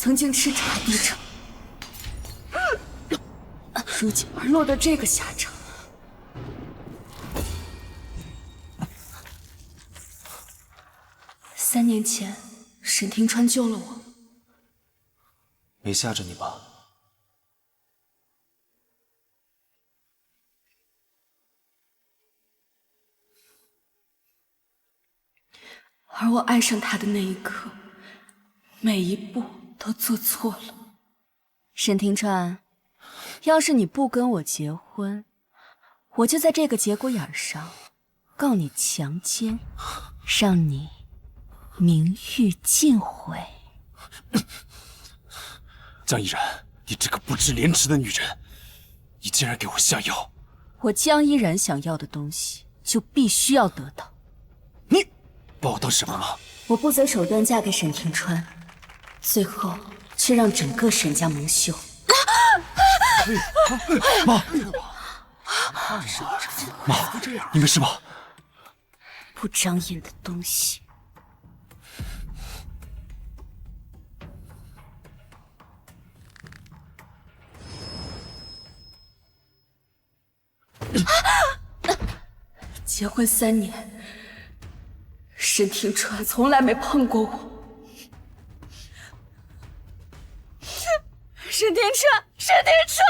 曾经叱咤帝城，如今而落得这个下场。3年前，沈庭川救了我，没吓着你吧？而我爱上他的那一刻，每一步都做错了。沈庭川，要是你不跟我结婚，我就在这个节骨眼上告你强奸，让你名誉尽毁。江依然，你这个不知廉耻的女人，你竟然给我下药！我江依然想要的东西，就必须要得到。你把我当什么了？我不择手段嫁给沈庭川，最后却让整个沈家蒙羞。妈，妈，你没事吧？不长眼的东西！结婚3年，沈庭川从来没碰过我。沈庭川，沈庭川，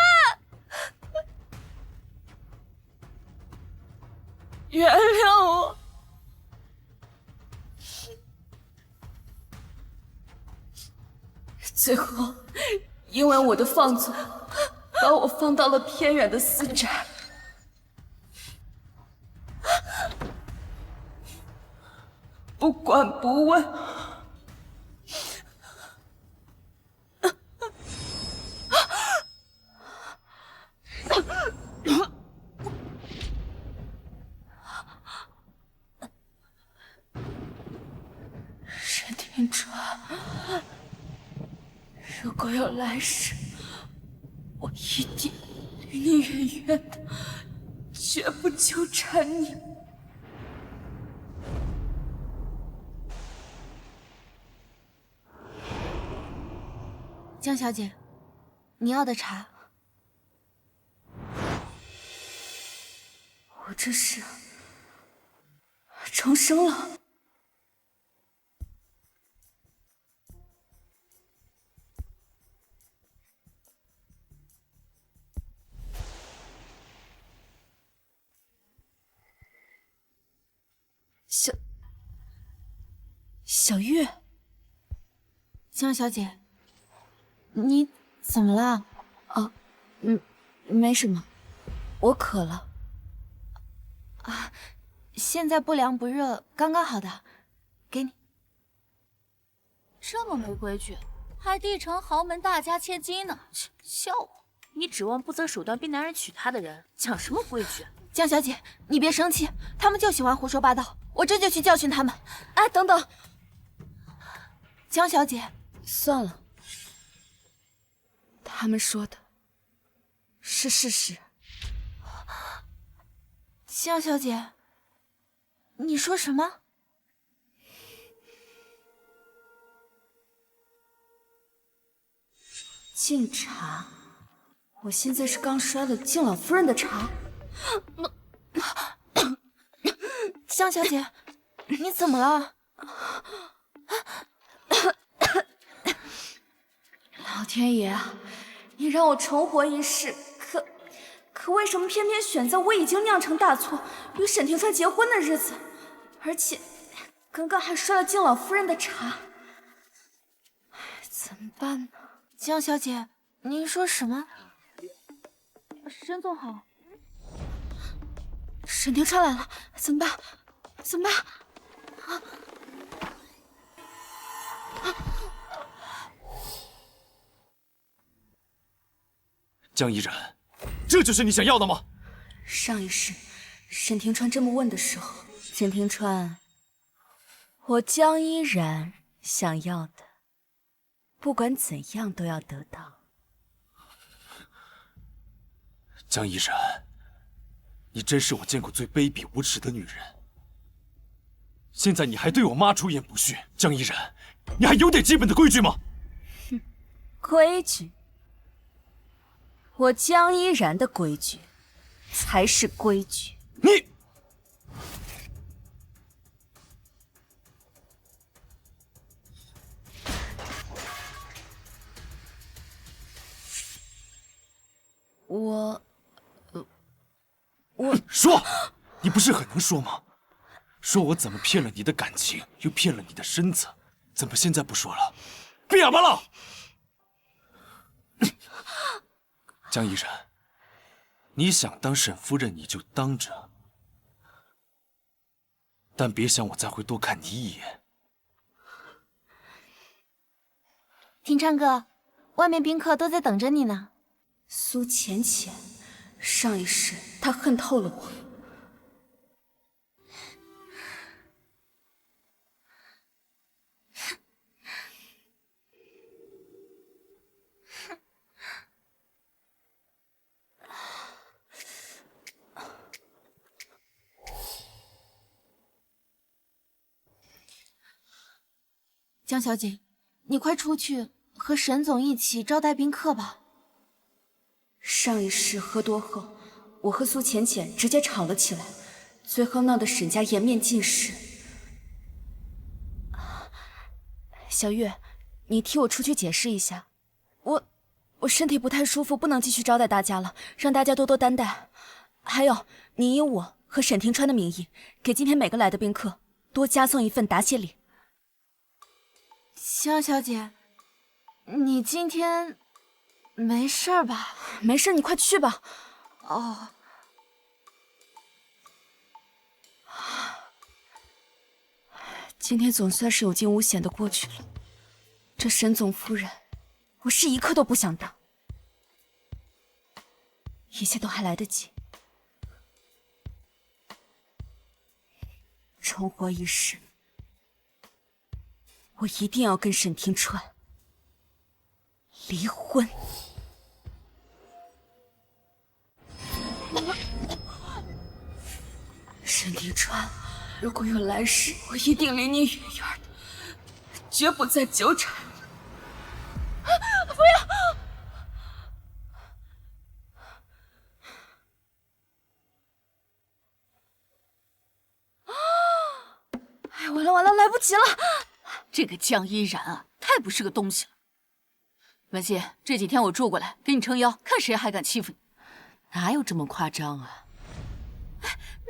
原谅我。最后，因为我的放纵，把我放到了偏远的私宅。不管不问，沈庭川，如果有来世，我一定离你远远的，绝不纠缠你。江小姐，你要的茶。我这是重生了。小月，江小姐。你怎么了？哦，没什么，我渴了。啊，现在不凉不热，刚刚好的，给你。这么没规矩，还帝城豪门大家千金呢，笑话！你指望不择手段逼男人娶她的人，讲什么规矩？江小姐，你别生气，他们就喜欢胡说八道，我这就去教训他们。哎，等等，江小姐，算了。他们说的是事实。江小姐，你说什么？敬茶？我现在是刚摔了敬老夫人的茶。江小姐，你怎么了？老天爷啊！你让我重活一世，可为什么偏偏选在我已经酿成大错，与沈庭川结婚的日子，而且刚刚还摔了敬老夫人的茶？怎么办呢？江小姐，您说什么？沈总好。沈庭川来了，怎么办？怎么办？江依然，这就是你想要的吗？上一世，沈庭川这么问的时候，沈庭川，我江依然想要的，不管怎样都要得到。江依然，你真是我见过最卑鄙无耻的女人。现在你还对我妈出言不逊，江依然，你还有点基本的规矩吗？哼，规矩，我江依然的规矩才是规矩。你，我说，你不是很能说吗？说我怎么骗了你的感情，又骗了你的身子，怎么现在不说了？闭哑巴了！江依然，你想当沈夫人你就当着，但别想我再会多看你一眼。廷琛哥，外面宾客都在等着你呢。苏浅浅，上一世她恨透了我。江小姐，你快出去和沈总一起招待宾客吧。上一世喝多后，我和苏浅浅直接吵了起来，最后闹得沈家颜面尽失。小月，你替我出去解释一下，我身体不太舒服，不能继续招待大家了，让大家多多担待。还有，你以我和沈庭川的名义，给今天每个来的宾客多加送一份答谢礼。江小姐，你今天没事吧？没事，你快去吧。哦，今天总算是有惊无险的过去了。这沈总夫人，我是一刻都不想当。一切都还来得及。重活一世，我一定要跟沈庭川离婚。沈庭川，如果有来世，我一定离你远远的，绝不再纠缠。不要！哎，完了完了，来不及了！这个江依然啊，太不是个东西了。文熙，这几天我住过来，给你撑腰，看谁还敢欺负你。哪有这么夸张啊？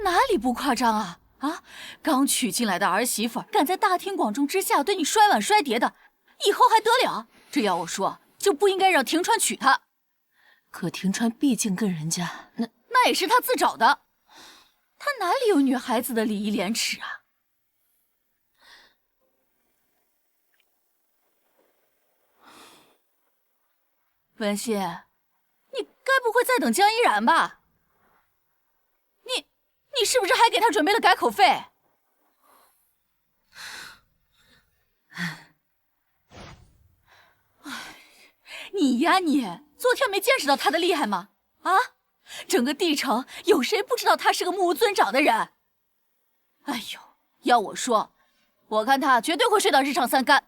哪里不夸张啊？啊，刚娶进来的儿媳妇敢在大庭广众之下对你摔碗摔碟的，以后还得了？这要我说，就不应该让庭川娶她。可庭川毕竟跟人家那也是他自找的，他哪里有女孩子的礼义廉耻啊？文熙，你该不会在等江依然吧？你是不是还给他准备了改口费？你呀你，昨天没见识到他的厉害吗？啊，整个帝城有谁不知道他是个目无尊长的人？哎呦，要我说，我看他绝对会睡到日上三竿。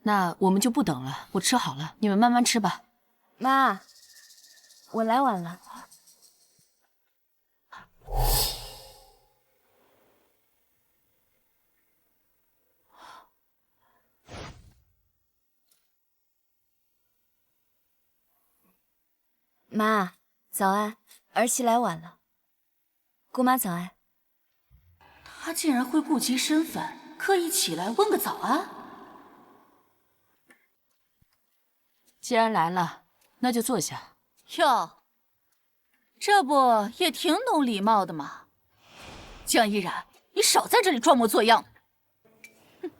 那我们就不等了，我吃好了，你们慢慢吃吧。妈，我来晚了。妈，早安，儿媳来晚了。姑妈早安。他竟然会顾及身份，刻意起来问个早安。既然来了，那就坐下。哟，这不也挺懂礼貌的吗？江依然，你少在这里装模作样的。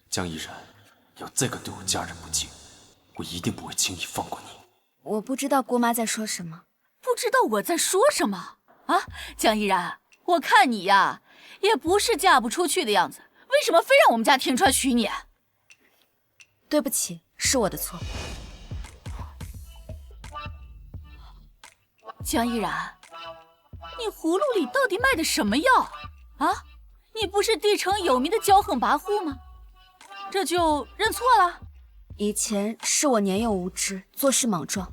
江依然，要再敢对我家人不敬，我一定不会轻易放过你。我不知道姑妈在说什么。不知道我在说什么啊？江依然，我看你呀，也不是嫁不出去的样子，为什么非让我们家庭川娶你？对不起，是我的错。江依然，你葫芦里到底卖的什么药啊？你不是帝城有名的骄横跋扈吗？这就认错了？以前是我年幼无知，做事莽撞，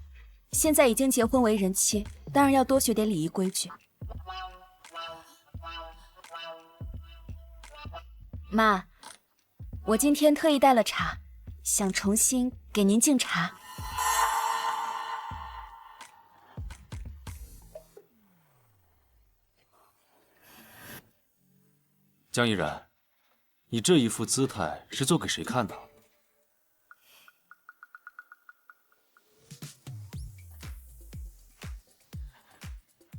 现在已经结婚为人妻，当然要多学点礼仪规矩。妈，我今天特意带了茶，想重新给您敬茶。江依然，你这一副姿态是做给谁看的？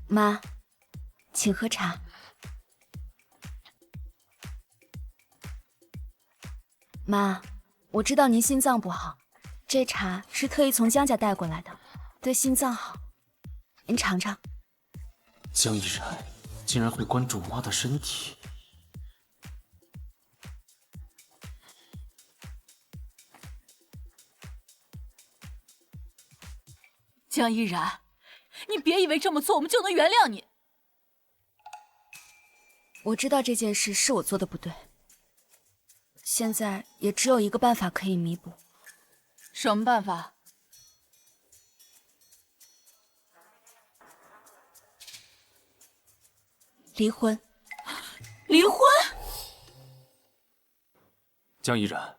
妈，请喝茶。妈，我知道您心脏不好，这茶是特意从江家带过来的，对心脏好，您尝尝。江依然竟然会关注妈的身体。江依然，你别以为这么做我们就能原谅你。我知道这件事是我做的不对，现在也只有一个办法可以弥补。什么办法？离婚。离婚？江依然，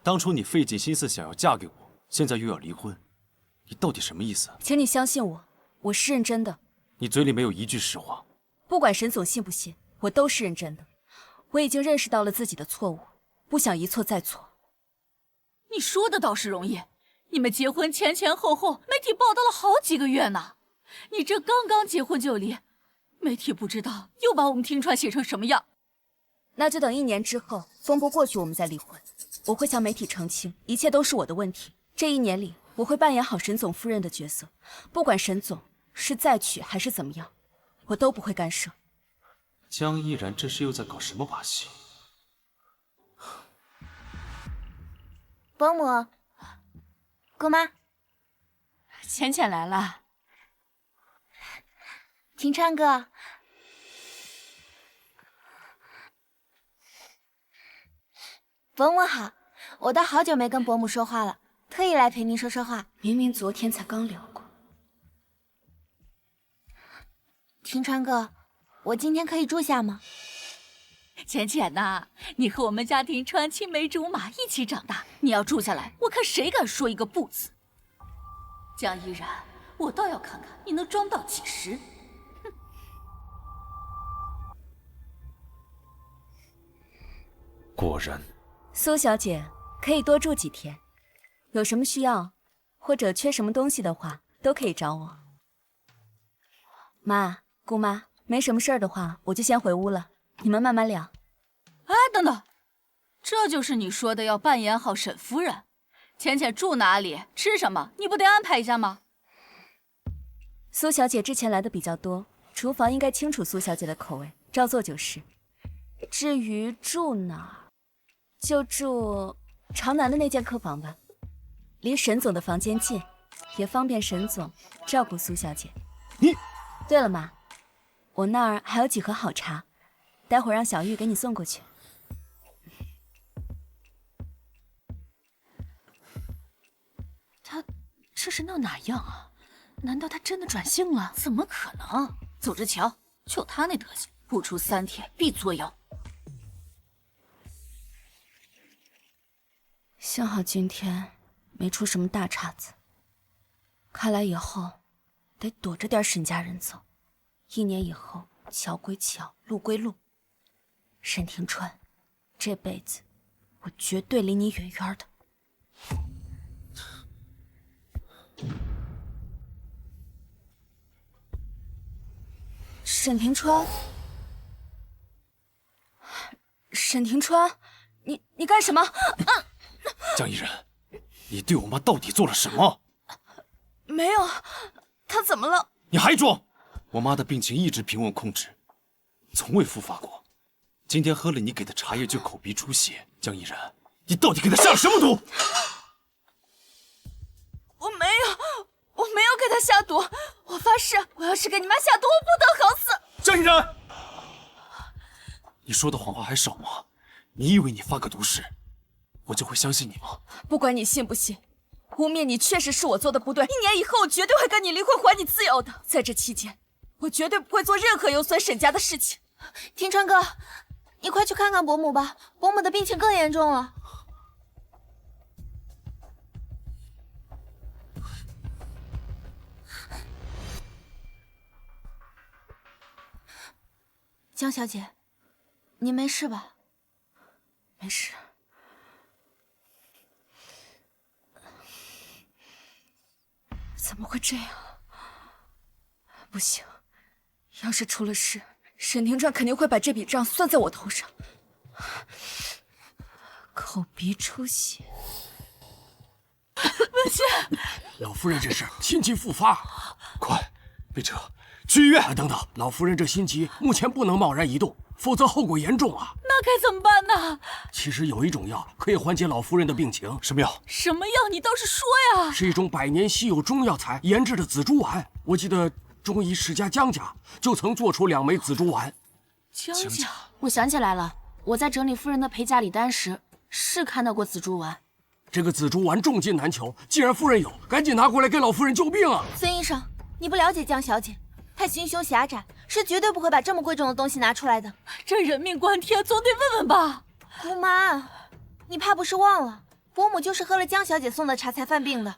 当初你费尽心思想要嫁给我，现在又要离婚，你到底什么意思？请你相信我，我是认真的。你嘴里没有一句实话。不管沈总信不信，我都是认真的。我已经认识到了自己的错误，不想一错再错。你说的倒是容易，你们结婚前前后后，媒体报道了好几个月呢。你这刚刚结婚就离，媒体不知道又把我们听川写成什么样。那就等1年之后，风波过去，我们再离婚。我会向媒体澄清，一切都是我的问题。这1年里，我会扮演好沈总夫人的角色，不管沈总是再娶还是怎么样，我都不会干涉。江依然这是又在搞什么把戏？伯母，姑妈，浅浅来了。庭川哥，伯母好，我都好久没跟伯母说话了，特意来陪您说说话。明明昨天才刚聊过。庭川哥，我今天可以住下吗？浅浅呐，你和我们家庭川青梅竹马一起长大，你要住下来，我看谁敢说一个不字。江依然，我倒要看看你能装到几时。果然。苏小姐可以多住几天，有什么需要或者缺什么东西的话，都可以找我。妈，姑妈，没什么事儿的话，我就先回屋了，你们慢慢聊。哎，等等，这就是你说的要扮演好沈夫人。浅浅住哪里，吃什么，你不得安排一下吗？苏小姐之前来的比较多，厨房应该清楚苏小姐的口味，照做就是。至于住哪儿，就住朝南的那间客房吧，离沈总的房间近，也方便沈总照顾苏小姐。你，对了妈，我那儿还有几盒好茶，待会儿让小玉给你送过去。他这是闹哪样啊？难道他真的转性了？怎么可能？走着瞧，就他那德行，不出3天必作妖。幸好今天没出什么大岔子，看来以后得躲着点沈家人走。1年以后，桥归桥，路归路。沈庭川，这辈子我绝对离你远远的。沈庭川，沈庭川，你干什么？江依然，你对我妈到底做了什么？没有，她怎么了？你还装！我妈的病情一直平稳控制，从未复发过。今天喝了你给的茶叶就口鼻出血。江依然，你到底给她下了什么毒？我没有给她下毒，我发誓，我要是给你妈下毒，我不得好死！江依然，你说的谎话还少吗？你以为你发个毒誓，我就会相信你吗？不管你信不信，污蔑你确实是我做的不对。1年以后，我绝对会跟你离婚，还你自由的。在这期间，我绝对不会做任何有损沈家的事情。庭川哥，你快去看看伯母吧，伯母的病情更严重了。江小姐，你没事吧？没事。怎么会这样？不行，要是出了事，沈庭川肯定会把这笔账算在我头上。口鼻出血，文心，老夫人这是心急复发，快，备车去医院！等等，老夫人这心急，目前不能贸然移动，否则后果严重啊！那该怎么办呢？其实有一种药可以缓解老夫人的病情，什么药？什么药？你倒是说呀！是一种百年稀有中药材研制的紫珠丸。我记得中医世家江家就曾做出2枚紫珠丸。江家，我想起来了，我在整理夫人的陪嫁礼单时，是看到过紫珠丸。这个紫珠丸重金难求，既然夫人有，赶紧拿过来给老夫人救病啊！孙医生，你不了解江小姐，她心胸狭窄，是绝对不会把这么贵重的东西拿出来的。这人命关天，总得问问吧。姑妈，你怕不是忘了，伯母就是喝了江小姐送的茶才犯病的，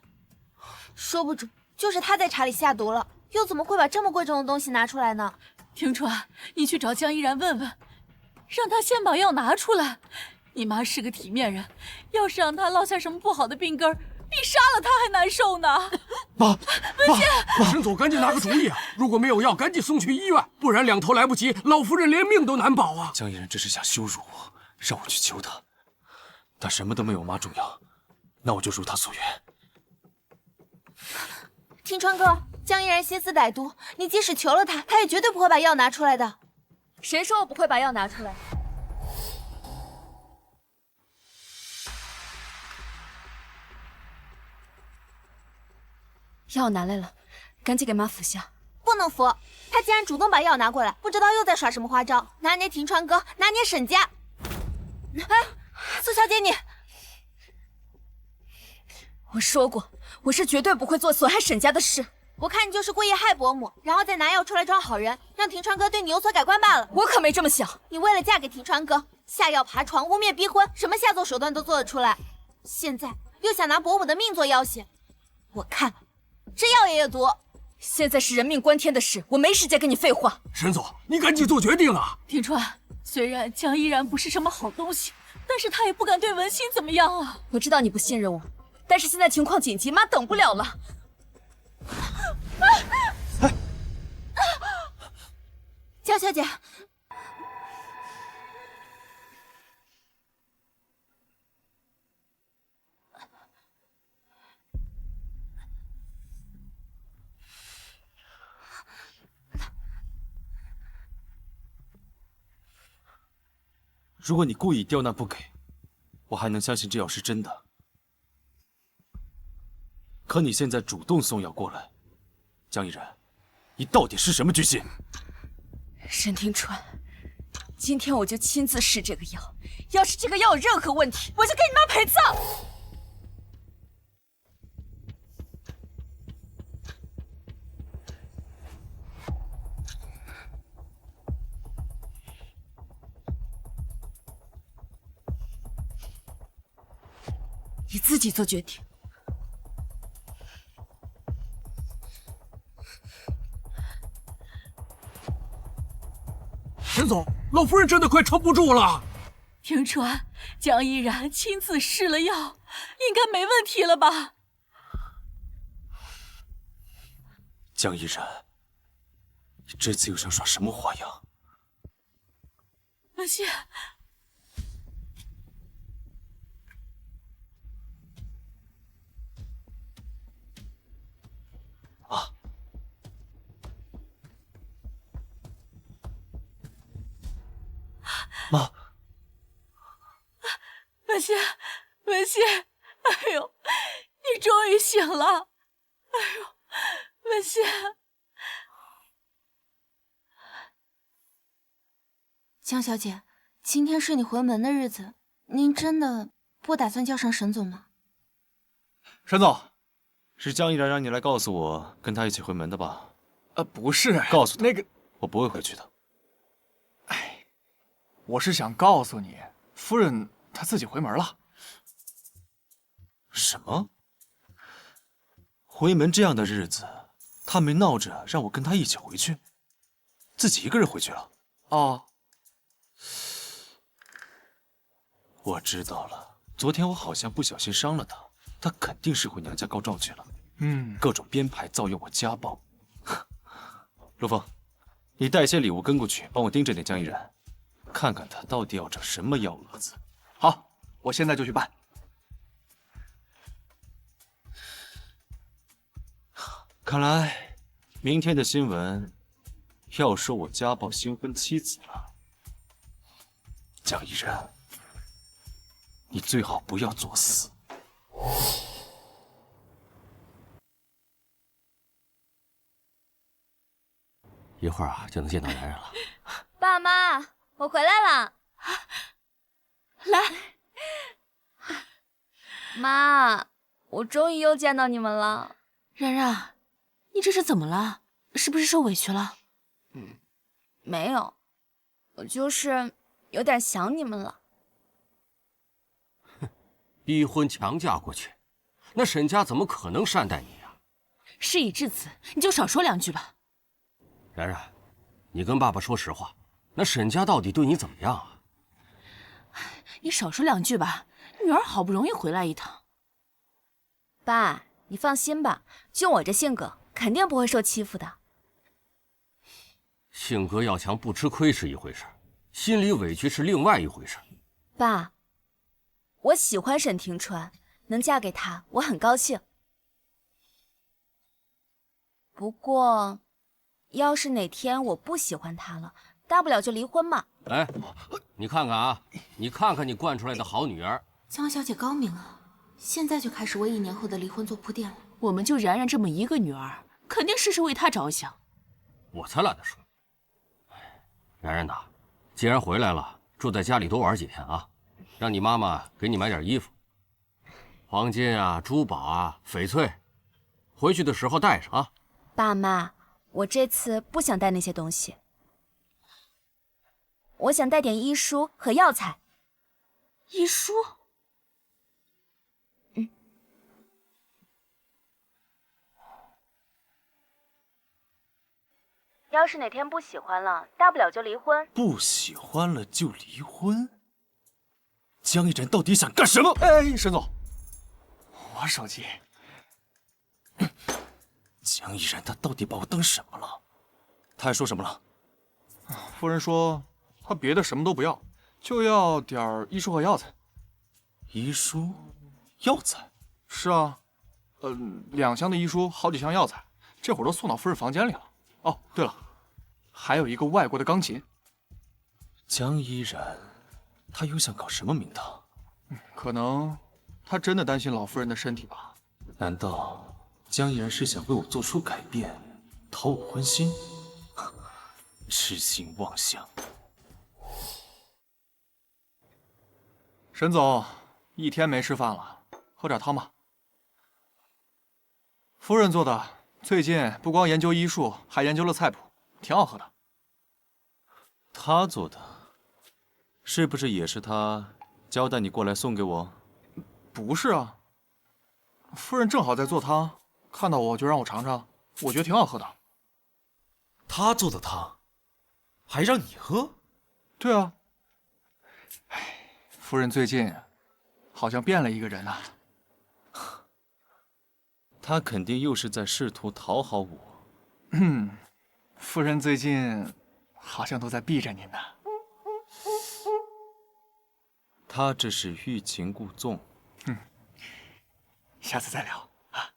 说不准就是她在茶里下毒了，又怎么会把这么贵重的东西拿出来呢？庭川，你去找江依然问问，让她先把药拿出来。你妈是个体面人，要是让她落下什么不好的病根儿，比杀了她还难受呢。妈，沈总，赶紧拿个主意啊！如果没有药，赶紧送去医院，不然2头来不及，老夫人连命都难保啊！江依然这是想羞辱我，让我去求她，她什么都没有妈重要，那我就如她所愿。庭川哥，江依然心思歹毒，你即使求了她，她也绝对不会把药拿出来的。谁说我不会把药拿出来？药拿来了，赶紧给妈服下。不能服，她既然主动把药拿过来，不知道又在耍什么花招，拿捏庭川哥，拿捏沈家。哎，苏小姐你，我说过，我是绝对不会做损害沈家的事。我看你就是故意害伯母，然后再拿药出来装好人，让庭川哥对你有所改观罢了。我可没这么想。你为了嫁给庭川哥，下药爬床、污蔑逼婚，什么下作手段都做得出来，现在又想拿伯母的命做要挟，我看这药也有毒。现在是人命关天的事，我没时间跟你废话。沈总，你赶紧做决定啊！庭川，虽然江依然不是什么好东西，但是他也不敢对文心怎么样啊。我知道你不信任我，但是现在情况紧急，妈等不了了。江小姐，如果你故意刁难不给，我还能相信这药是真的。可你现在主动送药过来，江依然，你到底是什么居心？沈庭川，今天我就亲自试这个药，要是这个药有任何问题，我就给你妈陪葬。你自己做决定。沈总，老夫人真的快撑不住了。庭川，江依然亲自试了药，应该没问题了吧？江依然，你这次又想耍什么花样？文心，啊！妈，文心，文心，哎呦，你终于醒了！哎呦，文心，江小姐，今天是你回门的日子，您真的不打算叫上沈总吗？沈总，是江依然让你来告诉我跟他一起回门的吧？不是，告诉他那个，我不会回去的。我是想告诉你，夫人她自己回门了。什么？回门这样的日子，他没闹着让我跟他一起回去，自己一个人回去了。哦，我知道了，昨天我好像不小心伤了他，他肯定是回娘家告状去了。各种编排造谣我家暴。陆枫，你带些礼物跟过去，帮我盯着点江依然，看看他到底要整什么幺蛾子。好，我现在就去办。看来明天的新闻要说我家暴新婚妻子了。江依然，你最好不要作死。一会儿啊就能见到然然了。爸妈，我回来了。来，妈，我终于又见到你们了。然然，你这是怎么了？是不是受委屈了？没有，我就是有点想你们了。逼婚强嫁过去，那沈家怎么可能善待你啊？事已至此，你就少说两句吧。然然，你跟爸爸说实话，那沈家到底对你怎么样啊？你少说两句吧，女儿好不容易回来一趟。爸，你放心吧，就我这性格，肯定不会受欺负的。性格要强，不吃亏是一回事，心里委屈是另外一回事。爸，我喜欢沈庭川，能嫁给他，我很高兴。不过，要是哪天我不喜欢他了，大不了就离婚嘛。哎，你看看啊，你看看你惯出来的好女儿。江小姐高明啊，现在就开始为1年后的离婚做铺垫了。我们就然然这么一个女儿，肯定事事为她着想。我才懒得说。然然呐，既然回来了，住在家里多玩几天啊，让你妈妈给你买点衣服，黄金啊、珠宝啊、翡翠，回去的时候带上啊。爸妈，我这次不想带那些东西，我想带点医书和药材。医书？要是哪天不喜欢了，大不了就离婚。不喜欢了就离婚？江依然到底想干什么？哎，沈总，我手机。江依然他到底把我当什么了？他还说什么了？夫人说她别的什么都不要，就要点医书和药材。医书、药材？是啊，2箱的医书，好几箱药材，这会儿都送到夫人房间里了。哦，对了，还有一个外国的钢琴。江依然，他又想搞什么名堂？可能他真的担心老夫人的身体吧？难道江依然是想为我做出改变，讨我欢心？痴心妄想！沈总，一天没吃饭了，喝点汤吧。夫人做的，最近不光研究医术，还研究了菜谱，挺好喝的。他做的，是不是也是他交代你过来送给我？不是啊，夫人正好在做汤，看到我就让我尝尝，我觉得挺好喝的。他做的汤，还让你喝？对啊。哎，夫人最近好像变了一个人啊。他肯定又是在试图讨好我。夫人最近好像都在避着您呢。他这是欲擒故纵。下次再聊啊。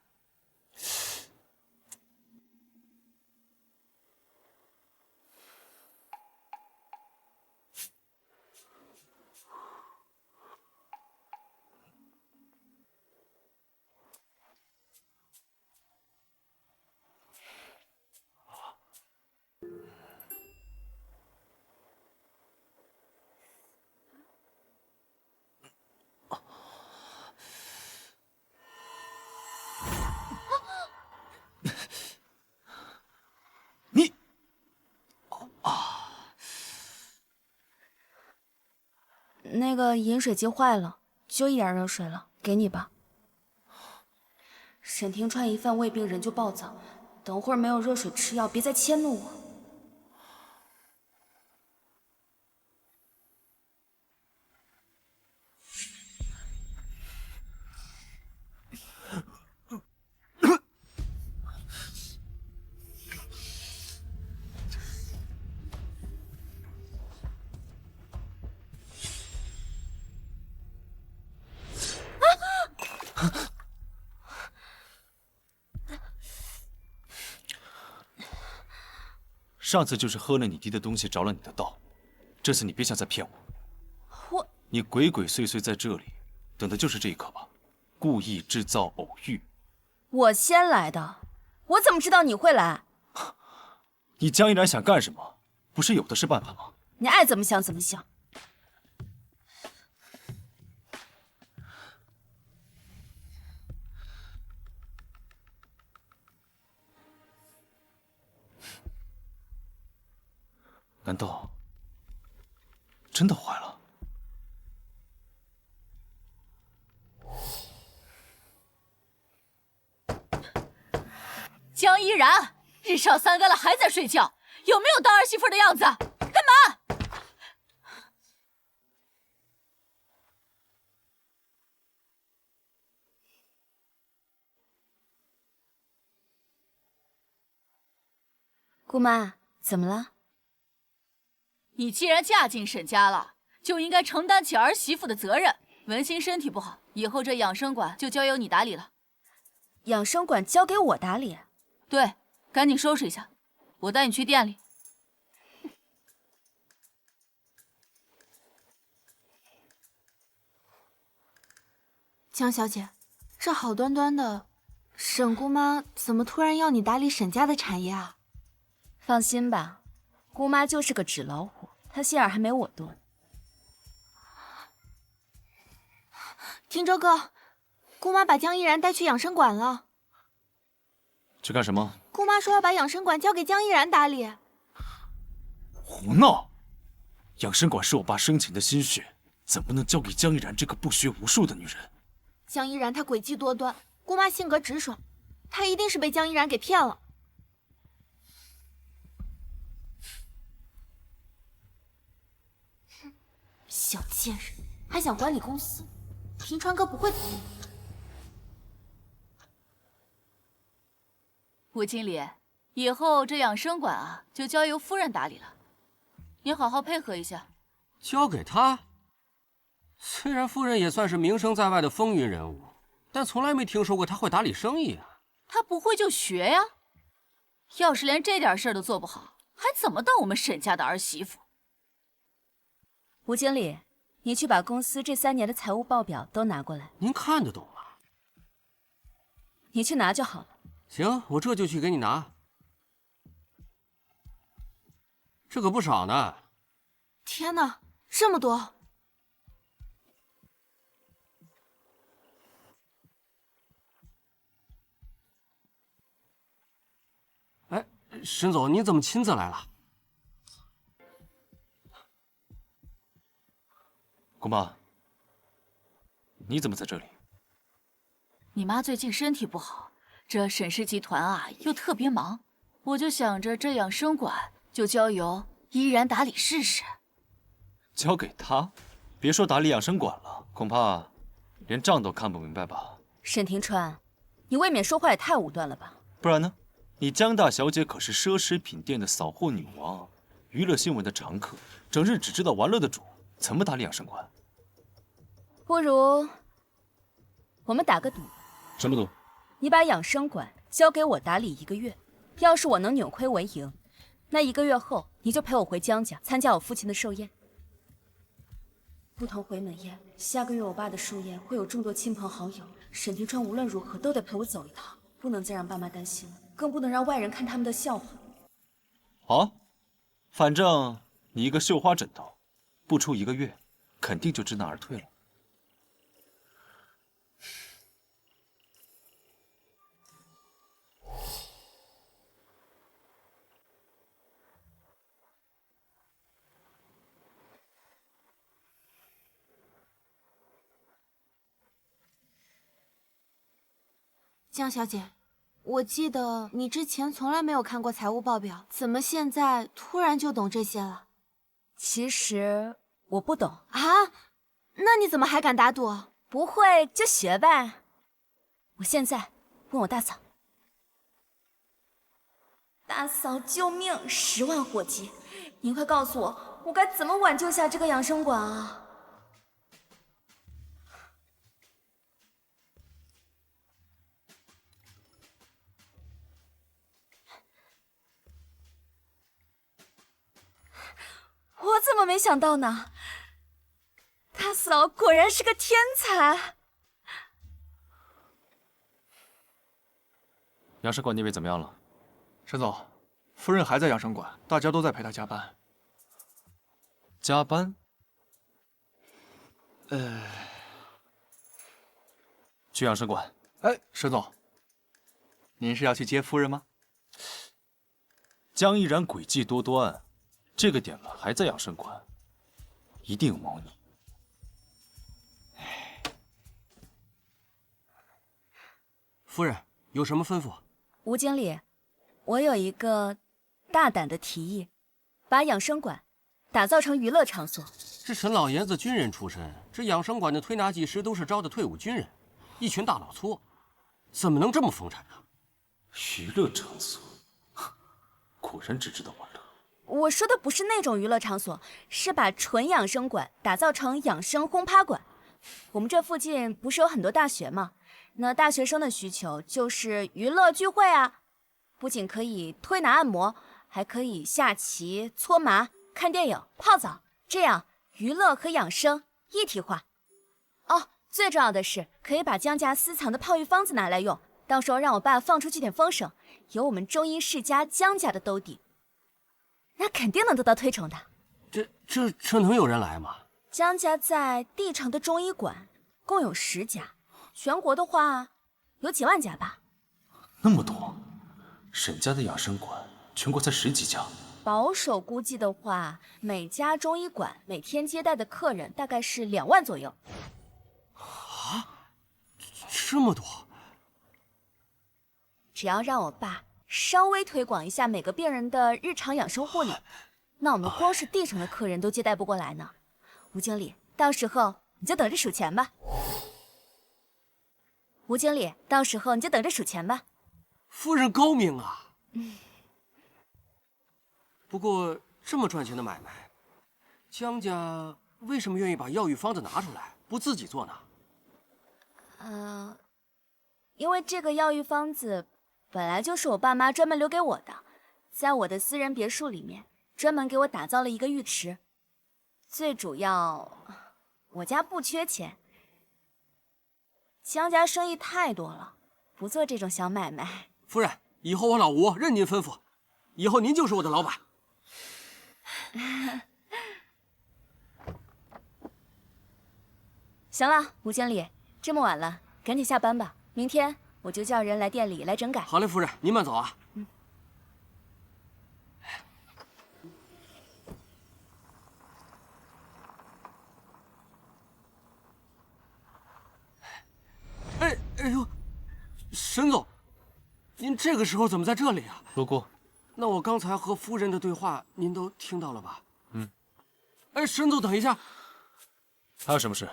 那个饮水机坏了，就一点热水了，给你吧。沈庭川一犯胃病人就暴躁，等会儿没有热水吃药，别再迁怒我。上次就是喝了你滴的东西着了你的道，这次你别想再骗我。你鬼鬼祟祟在这里，等的就是这一刻吧？故意制造偶遇。我先来的，我怎么知道你会来？你江依然想干什么？不是有的是办法吗？你爱怎么想怎么想。难道真的坏了？江依然，日上三竿了还在睡觉，有没有当儿媳妇的样子？开门！姑妈，怎么了？你既然嫁进沈家了，就应该承担起儿媳妇的责任。文心身体不好，以后这养生馆就交由你打理了。养生馆交给我打理？对，赶紧收拾一下，我带你去店里。江小姐，这好端端的，沈姑妈怎么突然要你打理沈家的产业啊？放心吧，姑妈就是个纸老虎，她心眼还没我多。听周哥，姑妈把江依然带去养生馆了。去干什么？姑妈说要把养生馆交给江依然打理。胡闹！养生馆是我爸生前的心血，怎么能交给江依然这个不学无术的女人？江依然她诡计多端，姑妈性格直爽，她一定是被江依然给骗了。小贱人，还想管理公司，平川哥不会同意。吴经理，以后这养生馆啊，就交由夫人打理了，你好好配合一下。交给他？虽然夫人也算是名声在外的风云人物，但从来没听说过她会打理生意啊。她不会就学呀，要是连这点事儿都做不好，还怎么当我们沈家的儿媳妇？吴经理，你去把公司这3年的财务报表都拿过来。您看得懂吗？你去拿就好了。行，我这就去给你拿。这可不少呢。天哪，这么多！哎，沈总，你怎么亲自来了？姑妈，你怎么在这里？你妈最近身体不好，这沈氏集团啊又特别忙，我就想着这养生馆就交由依然打理试试。交给他？别说打理养生馆了，恐怕连账都看不明白吧？沈庭川，你未免说话也太武断了吧？不然呢？你江大小姐可是奢侈品店的扫货女王，娱乐新闻的常客，整日只知道玩乐的主，怎么打理养生馆？不如我们打个赌。什么赌？你把养生馆交给我打理1个月，要是我能扭亏为盈，那1个月后你就陪我回江家参加我父亲的寿宴。不同回门宴，下个月我爸的寿宴会有众多亲朋好友，沈庭川无论如何都得陪我走一趟，不能再让爸妈担心了，更不能让外人看他们的笑话。好啊，反正你一个绣花枕头，不出1个月，肯定就知难而退了。江小姐，我记得你之前从来没有看过财务报表，怎么现在突然就懂这些了？其实我不懂啊，那你怎么还敢打赌？不会就学呗。我现在问我大嫂。大嫂，救命！10万火急，您快告诉我，我该怎么挽救下这个养生馆啊？我怎么没想到呢？大嫂果然是个天才。养生馆那边怎么样了？沈总，夫人还在养生馆，大家都在陪她加班。加班？去养生馆。哎，沈总，您是要去接夫人吗？江依然诡计多端，这个点了还在养生馆，一定有猫腻。夫人有什么吩咐？吴经理，我有一个大胆的提议，把养生馆打造成娱乐场所。这沈老爷子军人出身，这养生馆的推拿技师都是招的退伍军人，一群大老粗，怎么能这么风产呢？娱乐场所，果然只知道玩乐。我说的不是那种娱乐场所，是把纯养生馆打造成养生轰趴馆。我们这附近不是有很多大学吗？那大学生的需求就是娱乐聚会啊，不仅可以推拿按摩，还可以下棋、搓麻、看电影、泡澡，这样娱乐和养生一体化。哦，最重要的是可以把江家私藏的泡浴方子拿来用，到时候让我爸放出去点风声，有我们中医世家江家的兜底，那肯定能得到推崇的。这能有人来吗？江家在地城的中医馆共有10家，全国的话有几万家吧。那么多，沈家的养生馆全国才10几家。保守估计的话，每家中医馆每天接待的客人大概是2万左右。啊，这么多！只要让我爸稍微推广一下每个病人的日常养生护理，那我们光是地城的客人都接待不过来呢。吴经理，到时候你就等着数钱吧。吴经理，到时候你就等着数钱吧。夫人高明啊！不过这么赚钱的买卖，江家为什么愿意把药浴方子拿出来，不自己做呢？因为这个药浴方子本来就是我爸妈专门留给我的，在我的私人别墅里面专门给我打造了一个浴池。最主要，我家不缺钱，江家生意太多了，不做这种小买卖。夫人，以后我老吴任您吩咐，以后您就是我的老板。行了，吴经理，这么晚了，赶紧下班吧。明天我就叫人来店里来整改。好嘞，夫人，您慢走啊。哎呦，沈总，您这个时候怎么在这里啊？路过。那我刚才和夫人的对话您都听到了吧？哎，沈总，等一下，还有什么事？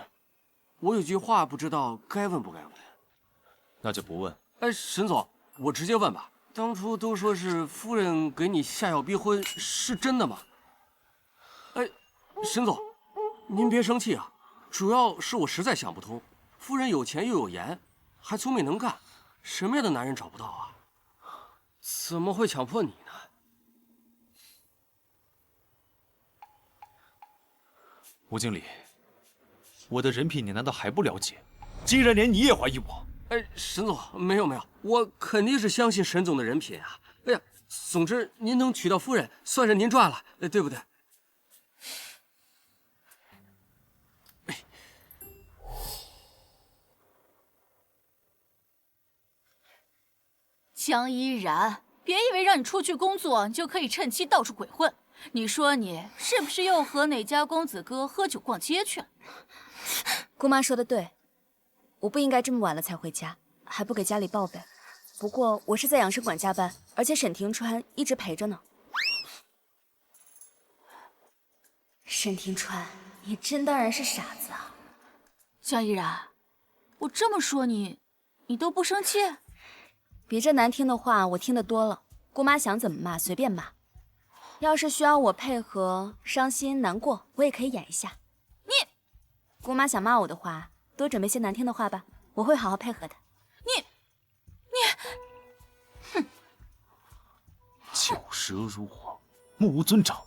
我有句话不知道该问不该问。那就不问。哎，沈总，我直接问吧。当初都说是夫人给你下药逼婚，是真的吗？哎，沈总，您别生气啊，主要是我实在想不通。夫人有钱又有颜，还聪明能干，什么样的男人找不到啊？怎么会强迫你呢？吴经理，我的人品你难道还不了解？竟然连你也怀疑我！哎，沈总，没有，我肯定是相信沈总的人品啊。哎呀，总之您能娶到夫人，算是您赚了，对不对？江依然，别以为让你出去工作，你就可以趁机到处鬼混。你说你是不是又和哪家公子哥喝酒逛街去了？姑妈说的对，我不应该这么晚了才回家。还不给家里报备。不过我是在养生馆加班，而且沈庭川一直陪着呢。沈庭川，你真当然是傻子啊！江依然，我这么说你都不生气？比这难听的话我听得多了。姑妈想怎么骂随便骂。要是需要我配合，伤心难过，我也可以演一下。姑妈想骂我的话，多准备些难听的话吧，我会好好配合的。哼！巧舌如簧，穆尊长。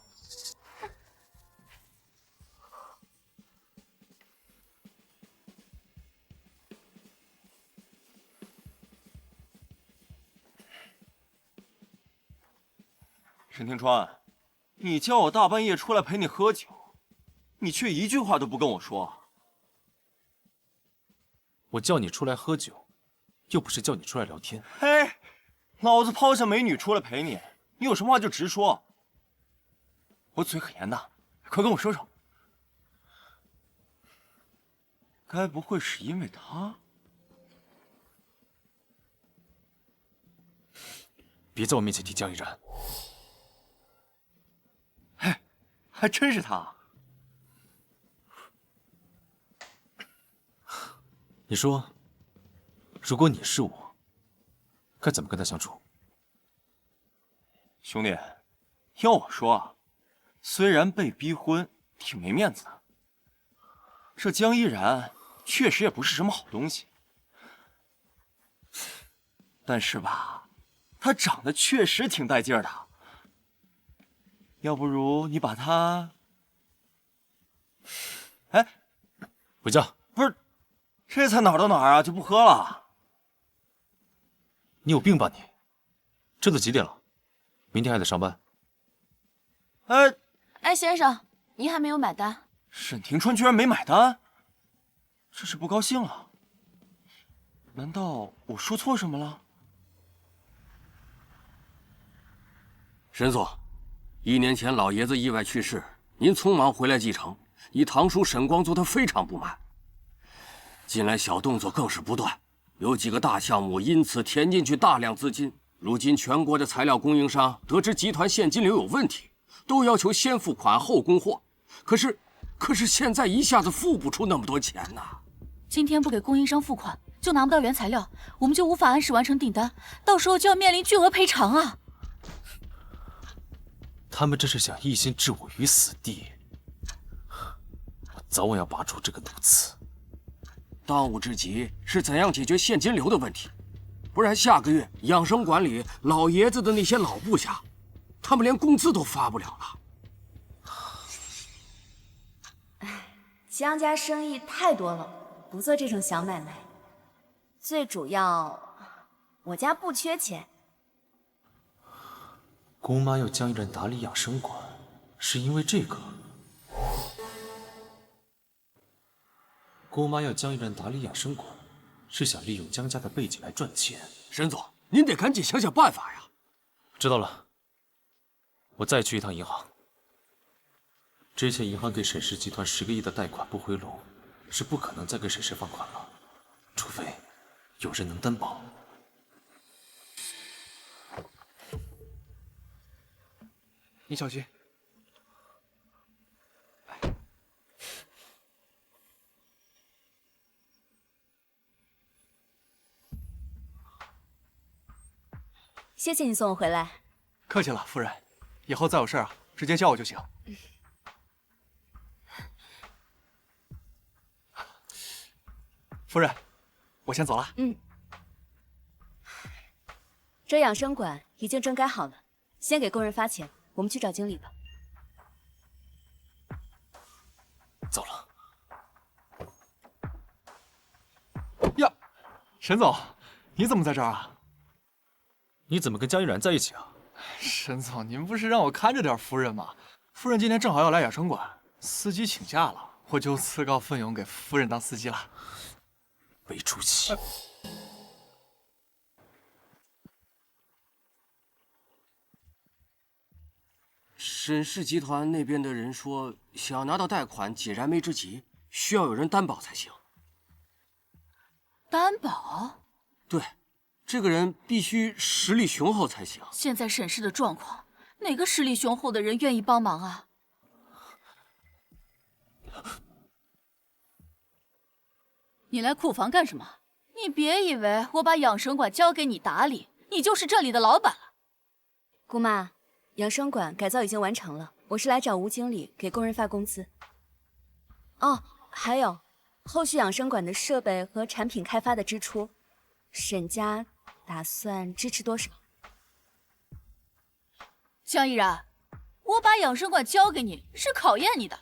沈庭川，你叫我大半夜出来陪你喝酒，你却一句话都不跟我说。我叫你出来喝酒，又不是叫你出来聊天。嘿，老子抛下美女出来陪你，你有什么话就直说。我嘴很严的，快跟我说说。该不会是因为他？别在我面前提江依然。嘿，还真是他。你说，如果你是我，该怎么跟他相处？兄弟，要我说，虽然被逼婚挺没面子的，这江依然确实也不是什么好东西。但是吧，她长得确实挺带劲儿的。要不如你把她……哎，回家。不是，这才哪儿到哪儿啊，就不喝了？你有病吧你？这都几点了？明天还得上班。哎，先生，您还没有买单。沈庭川居然没买单，这是不高兴了？难道我说错什么了？沈总，1年前老爷子意外去世，您匆忙回来继承，你堂叔沈光做得非常不满。近来小动作更是不断，有几个大项目因此填进去大量资金。如今全国的材料供应商得知集团现金流有问题，都要求先付款后供货。可是现在一下子付不出那么多钱呐。今天不给供应商付款，就拿不到原材料，我们就无法按时完成订单，到时候就要面临巨额赔偿啊！他们这是想一心置我于死地，我早晚要拔出这个毒刺。当务之急是怎样解决现金流的问题，不然下个月养生馆里老爷子的那些老部下，他们连工资都发不了了。江家生意太多了，不做这种小买卖。最主要，我家不缺钱。姑妈要江依然打理养生馆，是因为这个。姑妈要江依然打理养生馆，是想利用江家的背景来赚钱。沈总，您得赶紧想想办法呀！知道了，我再去一趟银行。之前银行给沈氏集团10个亿的贷款不回笼，是不可能再给沈氏放款了，除非有人能担保。你小心。谢谢你送我回来。客气了，夫人。以后再有事啊，直接叫我就行。夫人，我先走了。这养生馆已经整改好了，先给工人发钱，我们去找经理吧。走了。呀，沈总，你怎么在这儿啊？你怎么跟江依然在一起啊？沈总，您不是让我看着点夫人吗？夫人今天正好要来养生馆，司机请假了，我就自告奋勇给夫人当司机了。没出息！沈氏集团那边的人说，想拿到贷款解燃眉之急，需要有人担保才行。担保？对，这个人必须实力雄厚才行。现在沈氏的状况，哪个实力雄厚的人愿意帮忙啊？你来库房干什么？你别以为我把养生馆交给你打理，你就是这里的老板了。姑妈，养生馆改造已经完成了，我是来找吴经理给工人发工资。哦，还有，后续养生馆的设备和产品开发的支出，沈家打算支持多少？江依然，我把养生馆交给你是考验你的，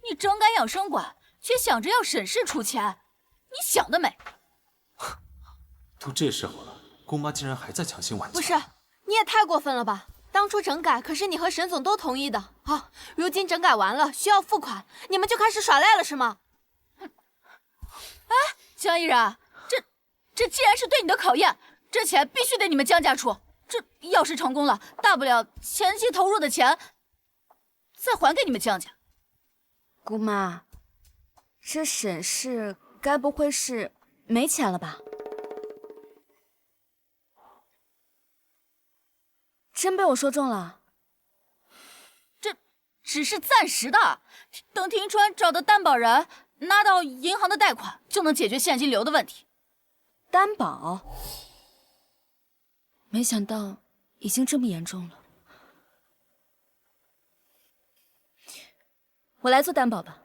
你整改养生馆，却想着要沈氏出钱，你想得美！都这时候了，姑妈竟然还在强行挽救。不是，你也太过分了吧！当初整改可是你和沈总都同意的啊，如今整改完了需要付款，你们就开始耍赖了是吗？哎，江依然，这既然是对你的考验，这钱必须得你们江家出。这要是成功了，大不了前期投入的钱再还给你们江家。姑妈，这沈氏该不会是没钱了吧？真被我说中了？这只是暂时的，等庭川找到担保人，拿到银行的贷款，就能解决现金流的问题。担保？没想到已经这么严重了。我来做担保吧。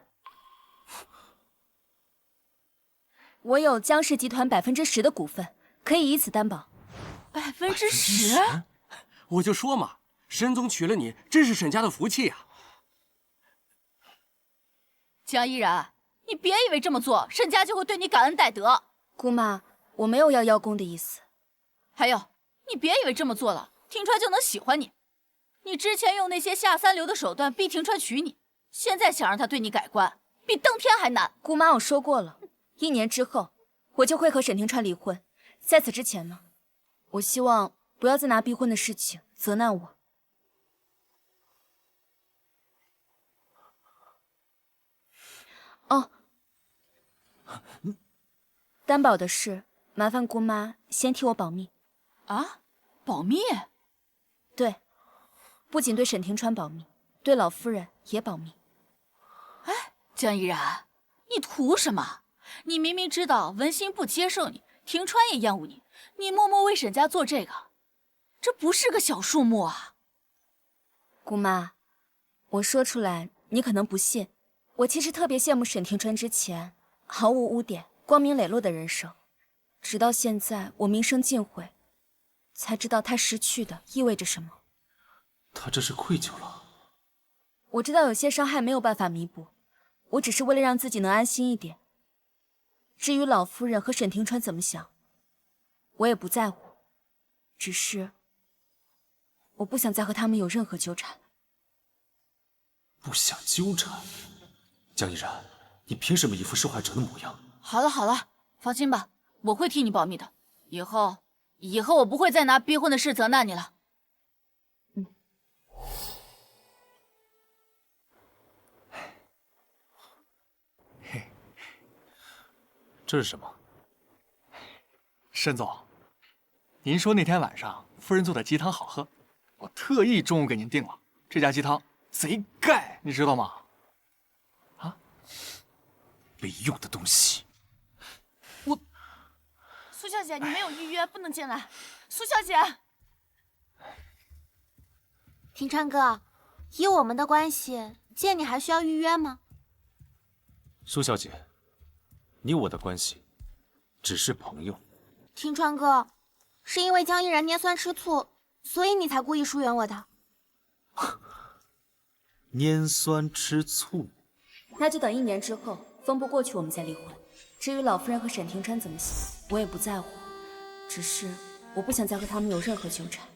我有江氏集团10%的股份，可以以此担保。10%？我就说嘛，沈总娶了你，真是沈家的福气啊！江依然，你别以为这么做，沈家就会对你感恩戴德。姑妈，我没有要邀功的意思。还有，你别以为这么做了，庭川就能喜欢你。你之前用那些下三流的手段逼庭川娶你，现在想让他对你改观，比登天还难。姑妈，我说过了，1年之后我就会和沈庭川离婚。在此之前呢，我希望不要再拿逼婚的事情责难我。哦，担保的事，麻烦姑妈先替我保密。啊？保密？对，不仅对沈庭川保密，对老夫人也保密。哎，江依然，你图什么？你明明知道文心不接受你，庭川也厌恶你，你默默为沈家做这个，这不是个小数目啊！姑妈，我说出来你可能不信，我其实特别羡慕沈庭川之前毫无污点、光明磊落的人生，直到现在我名声尽毁，才知道他失去的意味着什么。他这是愧疚了。我知道有些伤害没有办法弥补，我只是为了让自己能安心一点。至于老夫人和沈庭川怎么想，我也不在乎，只是我不想再和他们有任何纠缠了。不想纠缠？江依然，你凭什么一副受害者的模样？好了好了，放心吧，我会替你保密的。以后我不会再拿逼婚的事责难你了。这是什么？沈总，您说那天晚上夫人做的鸡汤好喝，我特意中午给您订了。这家鸡汤贼盖，你知道吗？啊，没用的东西！苏小姐，你没有预约，不能进来。苏小姐，庭川哥，以我们的关系，见你还需要预约吗？苏小姐，你我的关系只是朋友。庭川哥，是因为江依然拈酸吃醋，所以你才故意疏远我的。拈酸吃醋？那就等1年之后风波过去，我们再离婚。至于老夫人和沈庭川怎么想，我也不在乎，只是我不想再和他们有任何纠缠。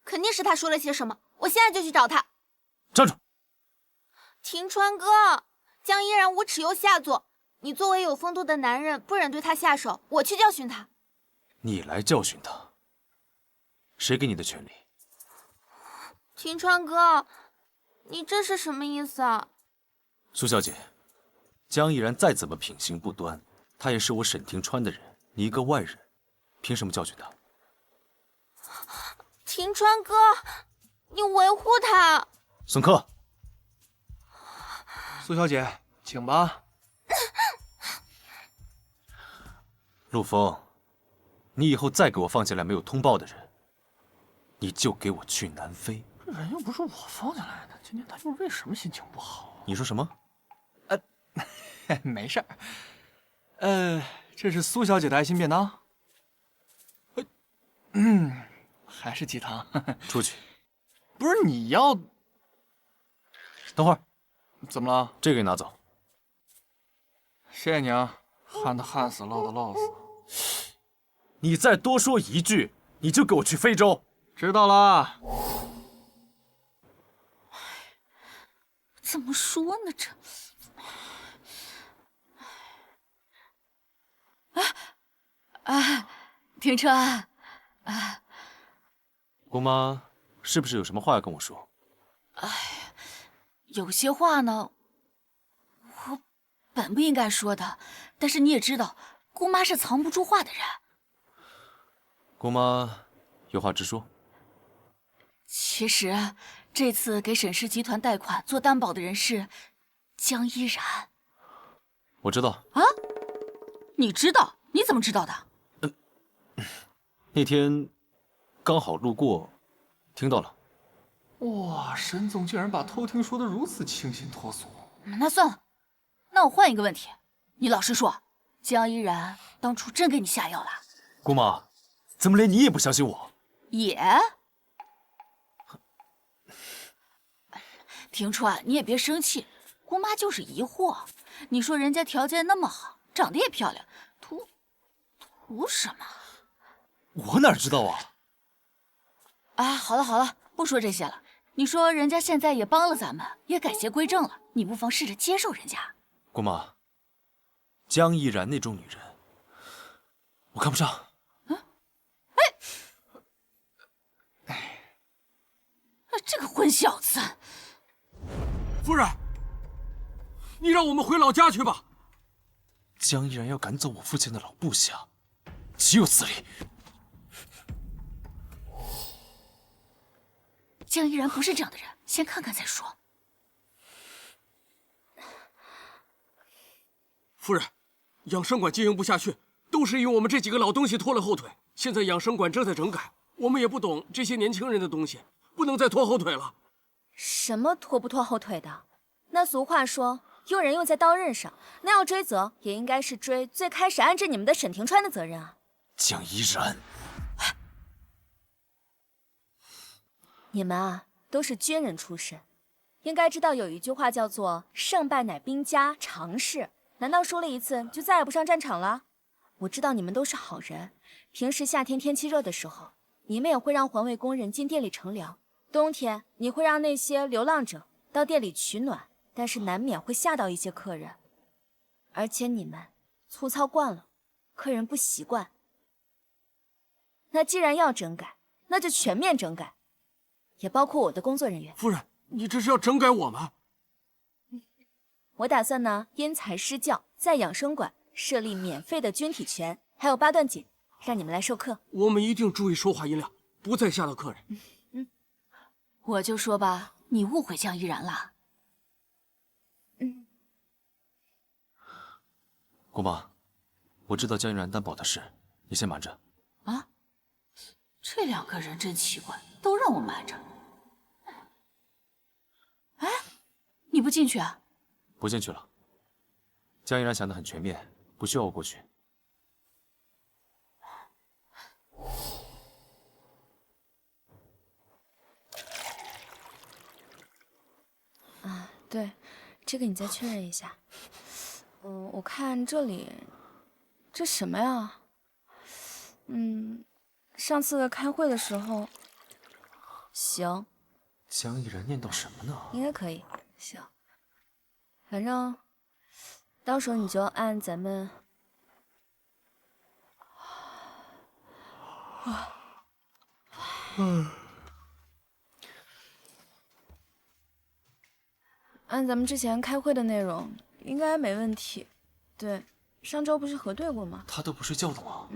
肯定是他说了些什么，我现在就去找他。站住！庭川哥，江依然无耻又下作，你作为有风度的男人，不忍对他下手，我去教训他。你来教训他？谁给你的权利？庭川哥，你这是什么意思啊？苏小姐，江依然再怎么品行不端，他也是我沈庭川的人，你一个外人，凭什么教训他？庭川哥，你维护他。孙克，苏小姐，请吧。陆枫，你以后再给我放进来没有通报的人，你就给我去南非。这人又不是我放进来的，今天他又为什么心情不好啊？你说什么？没事儿。这是苏小姐的爱心便当。还是鸡汤。出去。不是你要？等会儿，怎么了？这个你拿走。谢谢你啊，旱的旱死，涝的涝死。你再多说一句，你就给我去非洲。知道了。怎么说呢这？庭川，姑妈是不是有什么话要跟我说？有些话呢，我本不应该说的，但是你也知道，姑妈是藏不住话的人。姑妈有话直说。其实这次给沈氏集团贷款做担保的人是江依然。我知道啊，你知道？你怎么知道的？那天刚好路过，听到了。哇，沈总竟然把偷听说的如此清新脱俗。那算了，那我换一个问题，你老实说，江依然当初真给你下药了？姑妈，怎么连你也不相信我？也。庭川，你也别生气，姑妈就是疑惑。你说人家条件那么好，长得也漂亮，图什么？我哪知道啊！啊，好了好了，不说这些了。你说人家现在也帮了咱们，也改邪归正了，你不妨试着接受人家。姑妈，江依然那种女人，我看不上。这个混小子！夫人，你让我们回老家去吧。江依然要赶走我父亲的老部下，岂有此理！江依然不是这样的人，先看看再说。夫人，养生馆经营不下去，都是因为我们这几个老东西拖了后腿。现在养生馆正在整改，我们也不懂这些年轻人的东西，不能再拖后腿了。什么拖不拖后腿的？那俗话说，用人用在刀刃上，那要追责，也应该是追最开始安置你们的沈庭川的责任啊。江依然，你们啊，都是军人出身，应该知道有一句话叫做“胜败乃兵家常事”。难道输了一次就再也不上战场了？我知道你们都是好人，平时夏天天气热的时候，你们也会让环卫工人进店里乘凉；冬天你会让那些流浪者到店里取暖，但是难免会吓到一些客人。而且你们粗糙惯了，客人不习惯。那既然要整改，那就全面整改。也包括我的工作人员。夫人，你这是要整改我们？我打算呢，因材施教，在养生馆设立免费的军体拳，还有8段锦，让你们来授课。我们一定注意说话音量，不再吓到客人。我就说吧，你误会江依然了。姑妈，我知道江依然担保的事，你先瞒着。啊，这两个人真奇怪，都让我瞒着。哎，你不进去啊？不进去了。江依然想得很全面，不需要我过去。啊，对，这个你再确认一下。我看这里，这什么呀？上次开会的时候，行。江依然念叨什么呢？应该可以，行。反正到时候你就按咱们按咱们之前开会的内容，应该没问题。对，上周不是核对过吗？他都不睡觉的吗？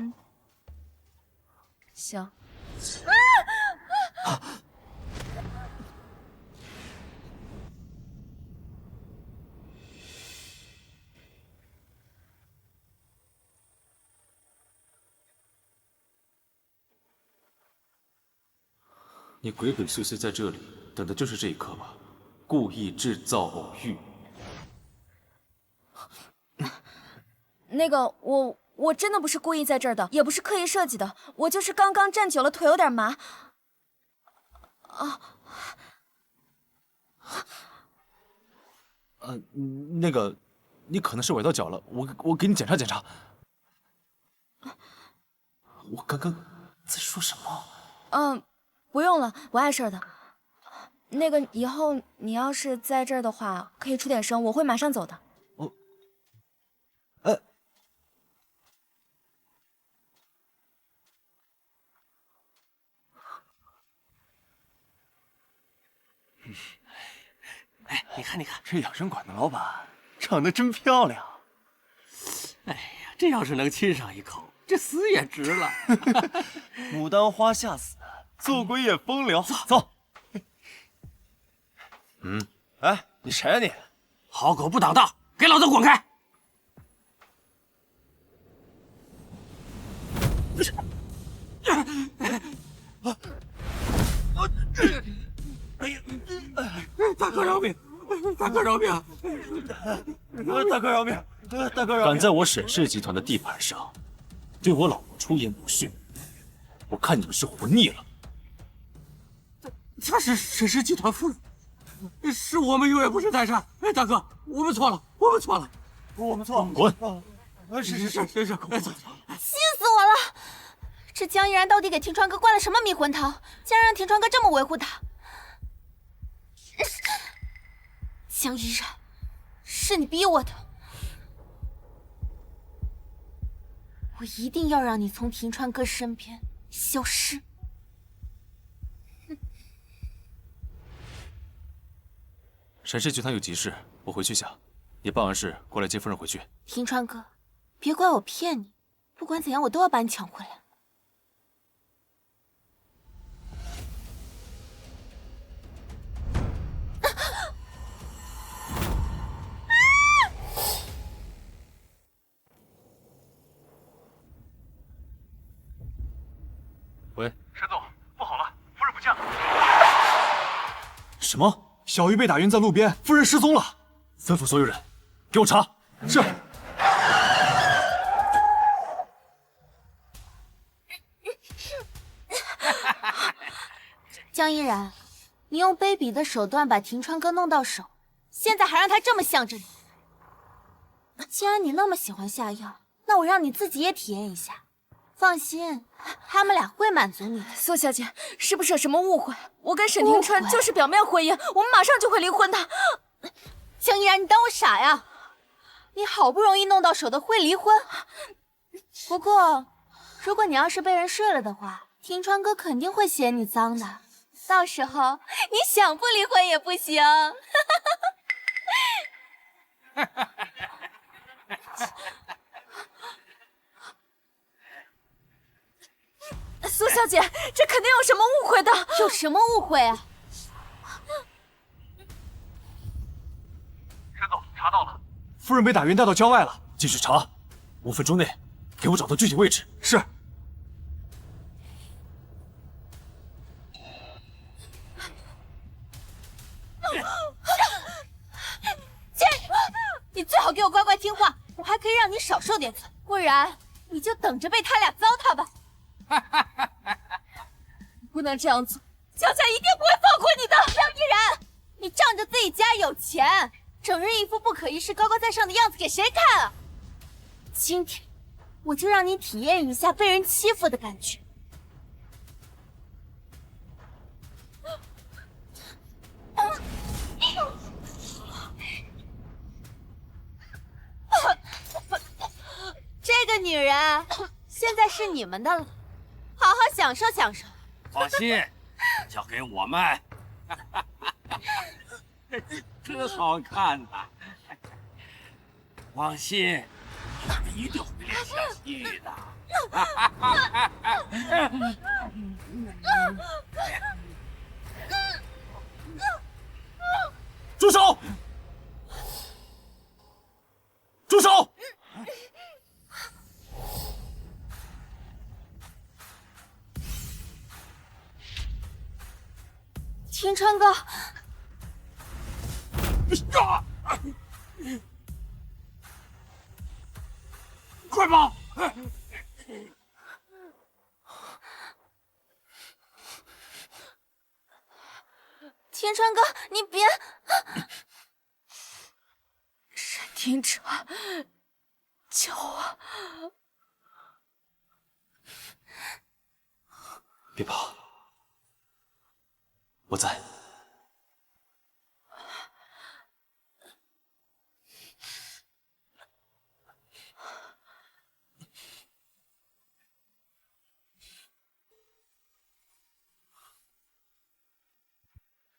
行。你鬼鬼祟祟在这里，等的就是这一刻吧？故意制造偶遇。那个，我真的不是故意在这儿的，也不是刻意设计的，我就是刚刚站久了，腿有点麻。那个，你可能是崴到脚了，我给你检查检查。我刚刚在说什么？不用了，不碍事的。那个，以后你要是在这儿的话，可以出点声，我会马上走的。哎，你看，这养生馆的老板长得真漂亮。哎呀，这要是能亲上一口，这死也值了。牡丹花下死，做鬼也风流。走。哎，你谁啊你？好狗不挡道，给老子滚开！大哥饶命！大哥饶命！大哥饶命！大哥饶命！敢在我沈氏集团的地盘上对我老婆出言不逊，我看你们是活腻了。她是沈氏集团夫人，是我们永远不识泰山。哎，大哥，我们错了，我们错了，我们错了。滚！是，气死我了！这江依然到底给庭川哥灌了什么迷魂汤，竟然让庭川哥这么维护他？江依然，是你逼我的，我一定要让你从庭川哥身边消失。沈氏集团有急事，我回去下。你办完事过来接夫人回去。庭川哥，别怪我骗你，不管怎样，我都要把你抢回来。喂，沈总，不好了，夫人不见了。什么？小玉被打晕在路边，夫人失踪了。吩咐所有人，给我查。是。江依然，你用卑鄙的手段把庭川哥弄到手，现在还让他这么向着你。既然你那么喜欢下药，那我让你自己也体验一下。放心，他们俩会满足你的。苏小姐，是不是有什么误会？我跟沈庭川就是表面婚姻，我们马上就会离婚的。江依然，你当我傻呀？你好不容易弄到手的会离婚？不过，如果你要是被人睡了的话，庭川哥肯定会嫌你脏的，到时候你想不离婚也不行。苏小姐，这肯定有什么误会的。有什么误会啊？沈总，查到了，夫人被打晕带到郊外了。继续查，5分钟内给我找到具体位置。是。你最好给我乖乖听话，我还可以让你少受点罪，不然你就等着被他俩糟蹋吧。不能这样做，江家一定不会放过你的。江依然，你仗着自己家有钱，整日一副不可一世、高高在上的样子给谁看啊？今天我就让你体验一下被人欺负的感觉。这个女人现在是你们的了，好好享受享受。放心，交给我们。真好看呐！放心，一定会连下戏的。住手！住手！天川哥，快跑！天川哥，你别！沈天川，救我！别怕，我在。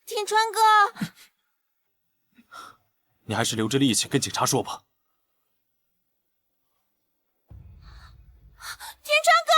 天川哥，你还是留着力气跟警察说吧。天川哥！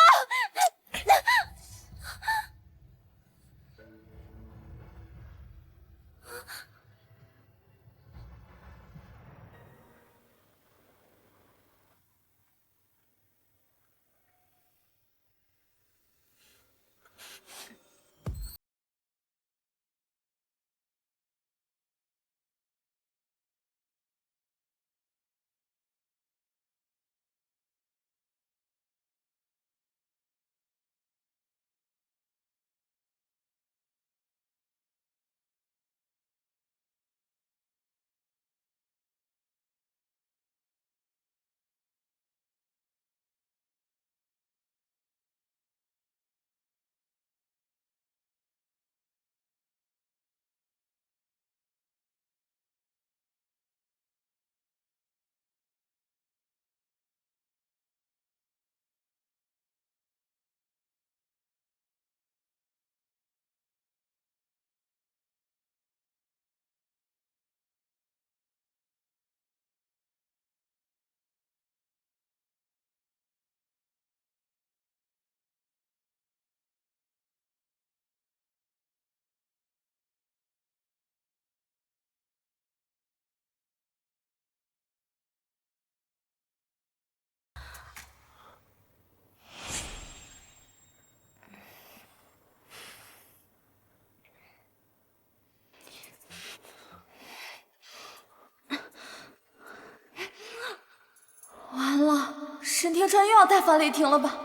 完了，沈天川又要大发雷霆了吧？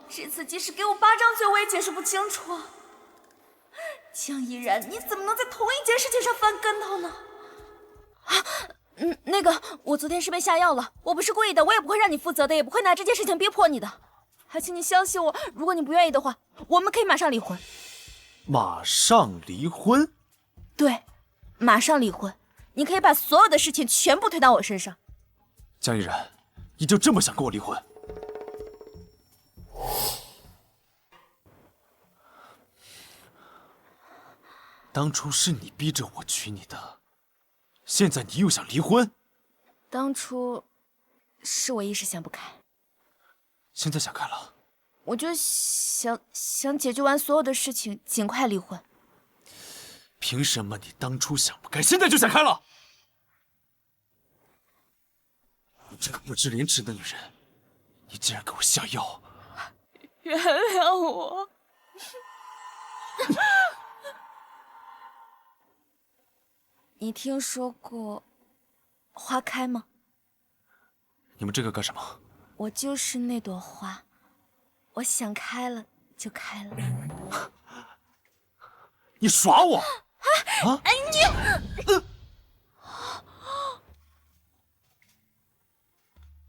这次即使给我8张嘴，我也解释不清楚。江依然，你怎么能在同一件事情上翻跟头呢？那个，我昨天是被下药了，我不是故意的，我也不会让你负责的，也不会拿这件事情逼迫你的。还请你相信我，如果你不愿意的话，我们可以马上离婚。马上离婚？对，马上离婚。你可以把所有的事情全部推到我身上。江依然，你就这么想跟我离婚？当初是你逼着我娶你的，现在你又想离婚？当初是我一时想不开，现在想开了？我就想解决完所有的事情，尽快离婚。凭什么你当初想不开，现在就想开了？你这个不知廉耻的女人，你竟然给我下药！原谅我。你听说过花开吗？你们这个干什么？我就是那朵花，我想开了就开了。你耍我！哎你！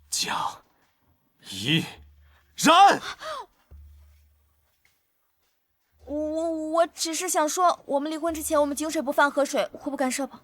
江依然，我只是想说，我们离婚之前，我们井水不犯河水，互不干涉吧。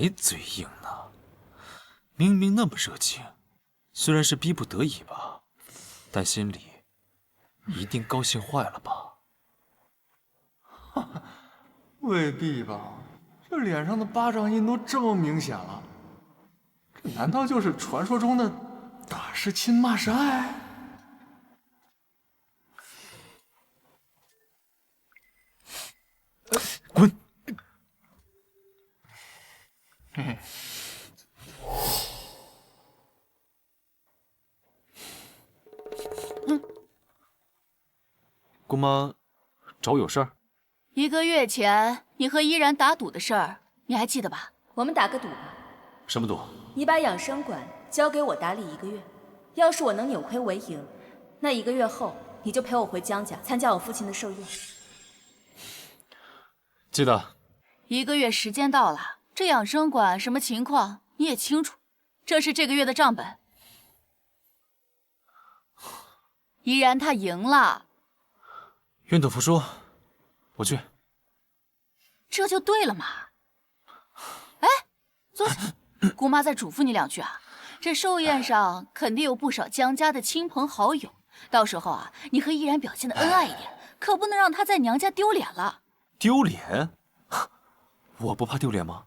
还嘴硬呢？明明那么热情，虽然是逼不得已吧，但心里一定高兴坏了吧？未必吧，这脸上的巴掌印都这么明显了，这难道就是传说中的打是亲，骂是爱？滚！姑妈找我有事儿1个月前你和依然打赌的事儿，你还记得吧？我们打个赌吧，什么赌？你把养生馆交给我打理1个月，要是我能扭亏为盈，那1个月后你就陪我回江家参加我父亲的寿宴。记得。 1个月时间到了，这养生馆什么情况你也清楚，这是这个月的账本。依然他赢了，愿赌服输，我去。这就对了嘛。哎，坐下，姑妈再嘱咐你2句啊。这寿宴上肯定有不少江家的亲朋好友，到时候啊，你和依然表现的恩爱一点，可不能让他在娘家丢脸了。丢脸？我不怕丢脸吗？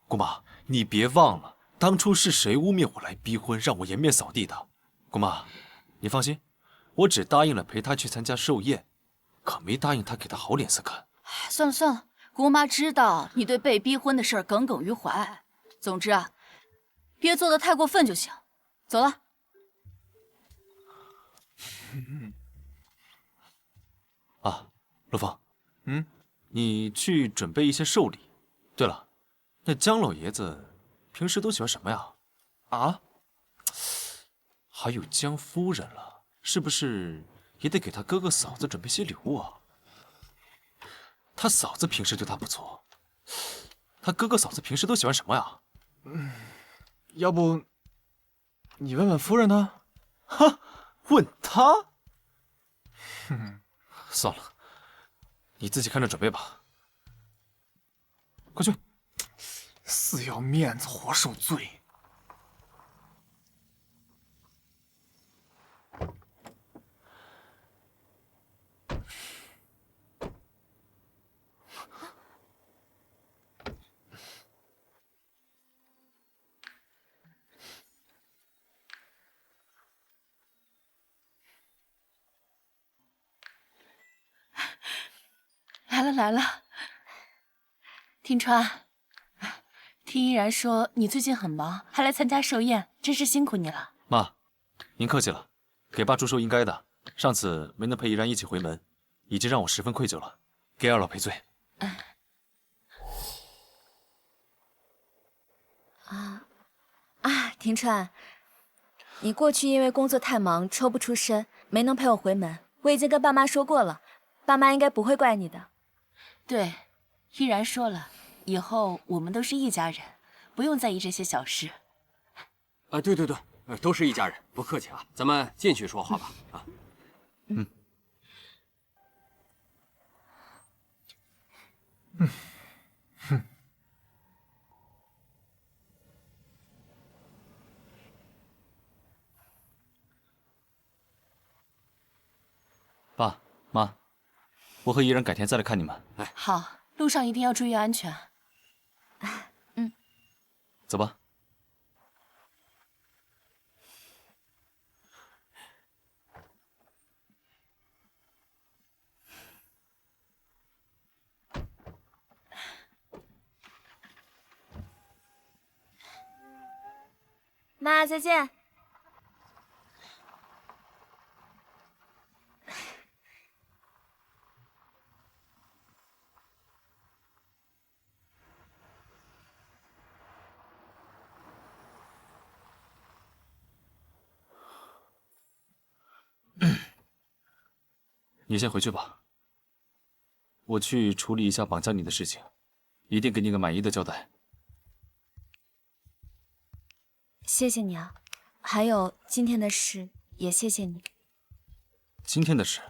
姑妈，你别忘了，当初是谁污蔑我来逼婚，让我颜面扫地的？姑妈，你放心，我只答应了陪她去参加寿宴，可没答应她给她好脸色看。算了算了，姑妈知道你对被逼婚的事耿耿于怀。总之啊，别做得太过分就行。走了。啊，陆枫，你去准备一些寿礼。对了，那江老爷子平时都喜欢什么呀？啊？还有江夫人了，是不是也得给他哥哥嫂子准备些礼物啊？他嫂子平时对他不错，他哥哥嫂子平时都喜欢什么呀？要不你问问夫人呢？哈，问他？算了，你自己看着准备吧。快去！死要面子活受罪。来了来了，听川，听依然说你最近很忙，还来参加寿宴，真是辛苦你了。妈，您客气了，给爸祝寿应该的。上次没能陪依然一起回门，已经让我十分愧疚了，给二老赔罪。庭川，你过去因为工作太忙，抽不出身，没能陪我回门。我已经跟爸妈说过了，爸妈应该不会怪你的。对，依然说了，以后我们都是一家人，不用在意这些小事。啊，对对对，都是一家人，不客气啊，咱们进去说话吧。啊，爸妈，我和依然改天再来看你们。好，路上一定要注意安全。走吧。妈，再见。你先回去吧，我去处理一下绑架你的事情，一定给你个满意的交代。谢谢你啊，还有今天的事也谢谢你。今天的事，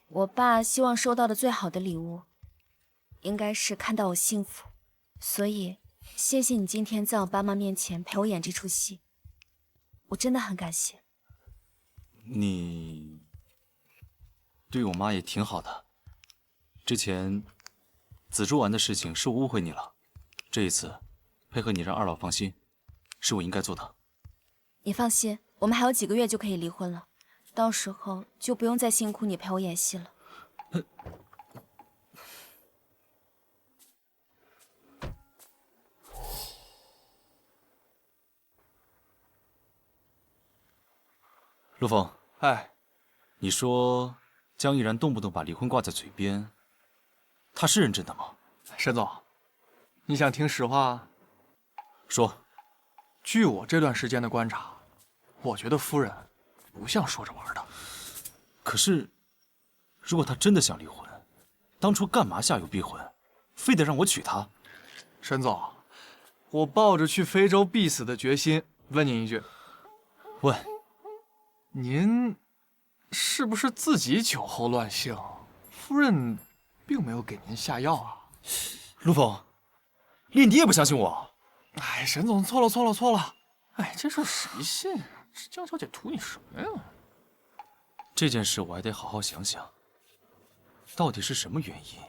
我爸希望收到的最好的礼物，应该是看到我幸福，所以谢谢你今天在我爸妈面前陪我演这出戏，我真的很感谢。你对我妈也挺好的。之前紫竹丸的事情是我误会你了，这一次配合你让二老放心，是我应该做的。你放心，我们还有几个月就可以离婚了，到时候就不用再辛苦你陪我演戏了。陆枫，哎，你说江毅然动不动把离婚挂在嘴边，他是认真的吗？沈总，你想听实话？说。据我这段时间的观察，我觉得夫人不像说着玩的。可是，如果他真的想离婚，当初干嘛下有逼婚，非得让我娶她？沈总，我抱着去非洲必死的决心，问您一句：问，您是不是自己酒后乱性？夫人并没有给您下药啊？陆枫，连你也不相信我？哎，沈总，错了！哎，这事谁信啊？这江小姐图你什么呀？这件事我还得好好想想，到底是什么原因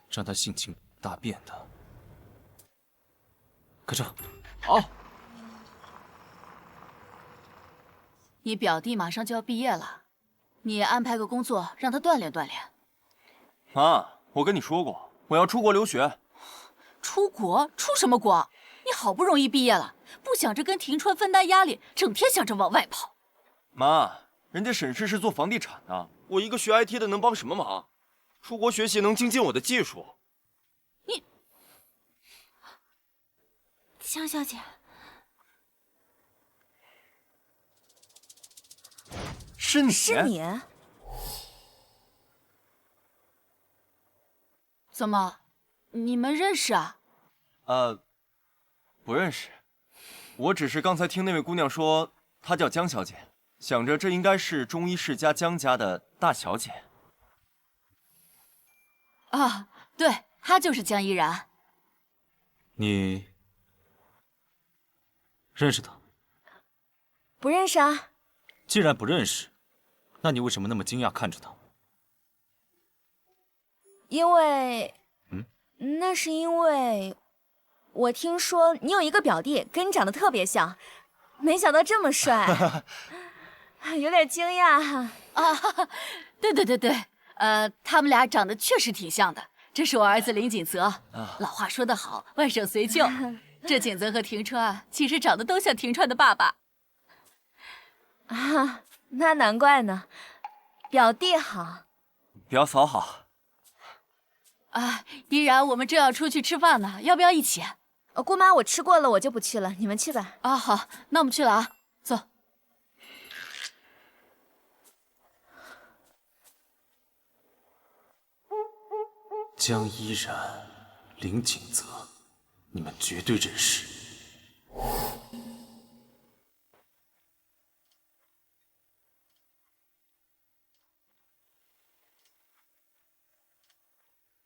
让她性情大变的？开车。好。你表弟马上就要毕业了，你也安排个工作让他锻炼锻炼。妈，我跟你说过，我要出国留学。出国？出什么国？你好不容易毕业了，不想着跟庭川分担压力，整天想着往外跑。妈，人家沈氏是做房地产的，我一个学 IT 的能帮什么忙？出国学习能精进我的技术。你，江小姐，是你？是你？怎么，你们认识啊？不认识。我只是刚才听那位姑娘说，她叫江小姐，想着这应该是中医世家江家的大小姐。啊，对，她就是江依然。你认识她？不认识啊。既然不认识，那你为什么那么惊讶看着她？因为，那是因为我听说你有一个表弟跟你长得特别像，没想到这么帅，有点惊讶哈。啊，对，他们俩长得确实挺像的。这是我儿子林景泽。老话说得好，外甥随舅。这景泽和庭川其实长得都像庭川的爸爸。啊，那难怪呢，表弟好，表嫂好。啊，依然，我们正要出去吃饭呢，要不要一起？姑妈，我吃过了，我就不去了，你们去吧。啊，好，那我们去了啊，走。江依然、林景泽，你们绝对认识。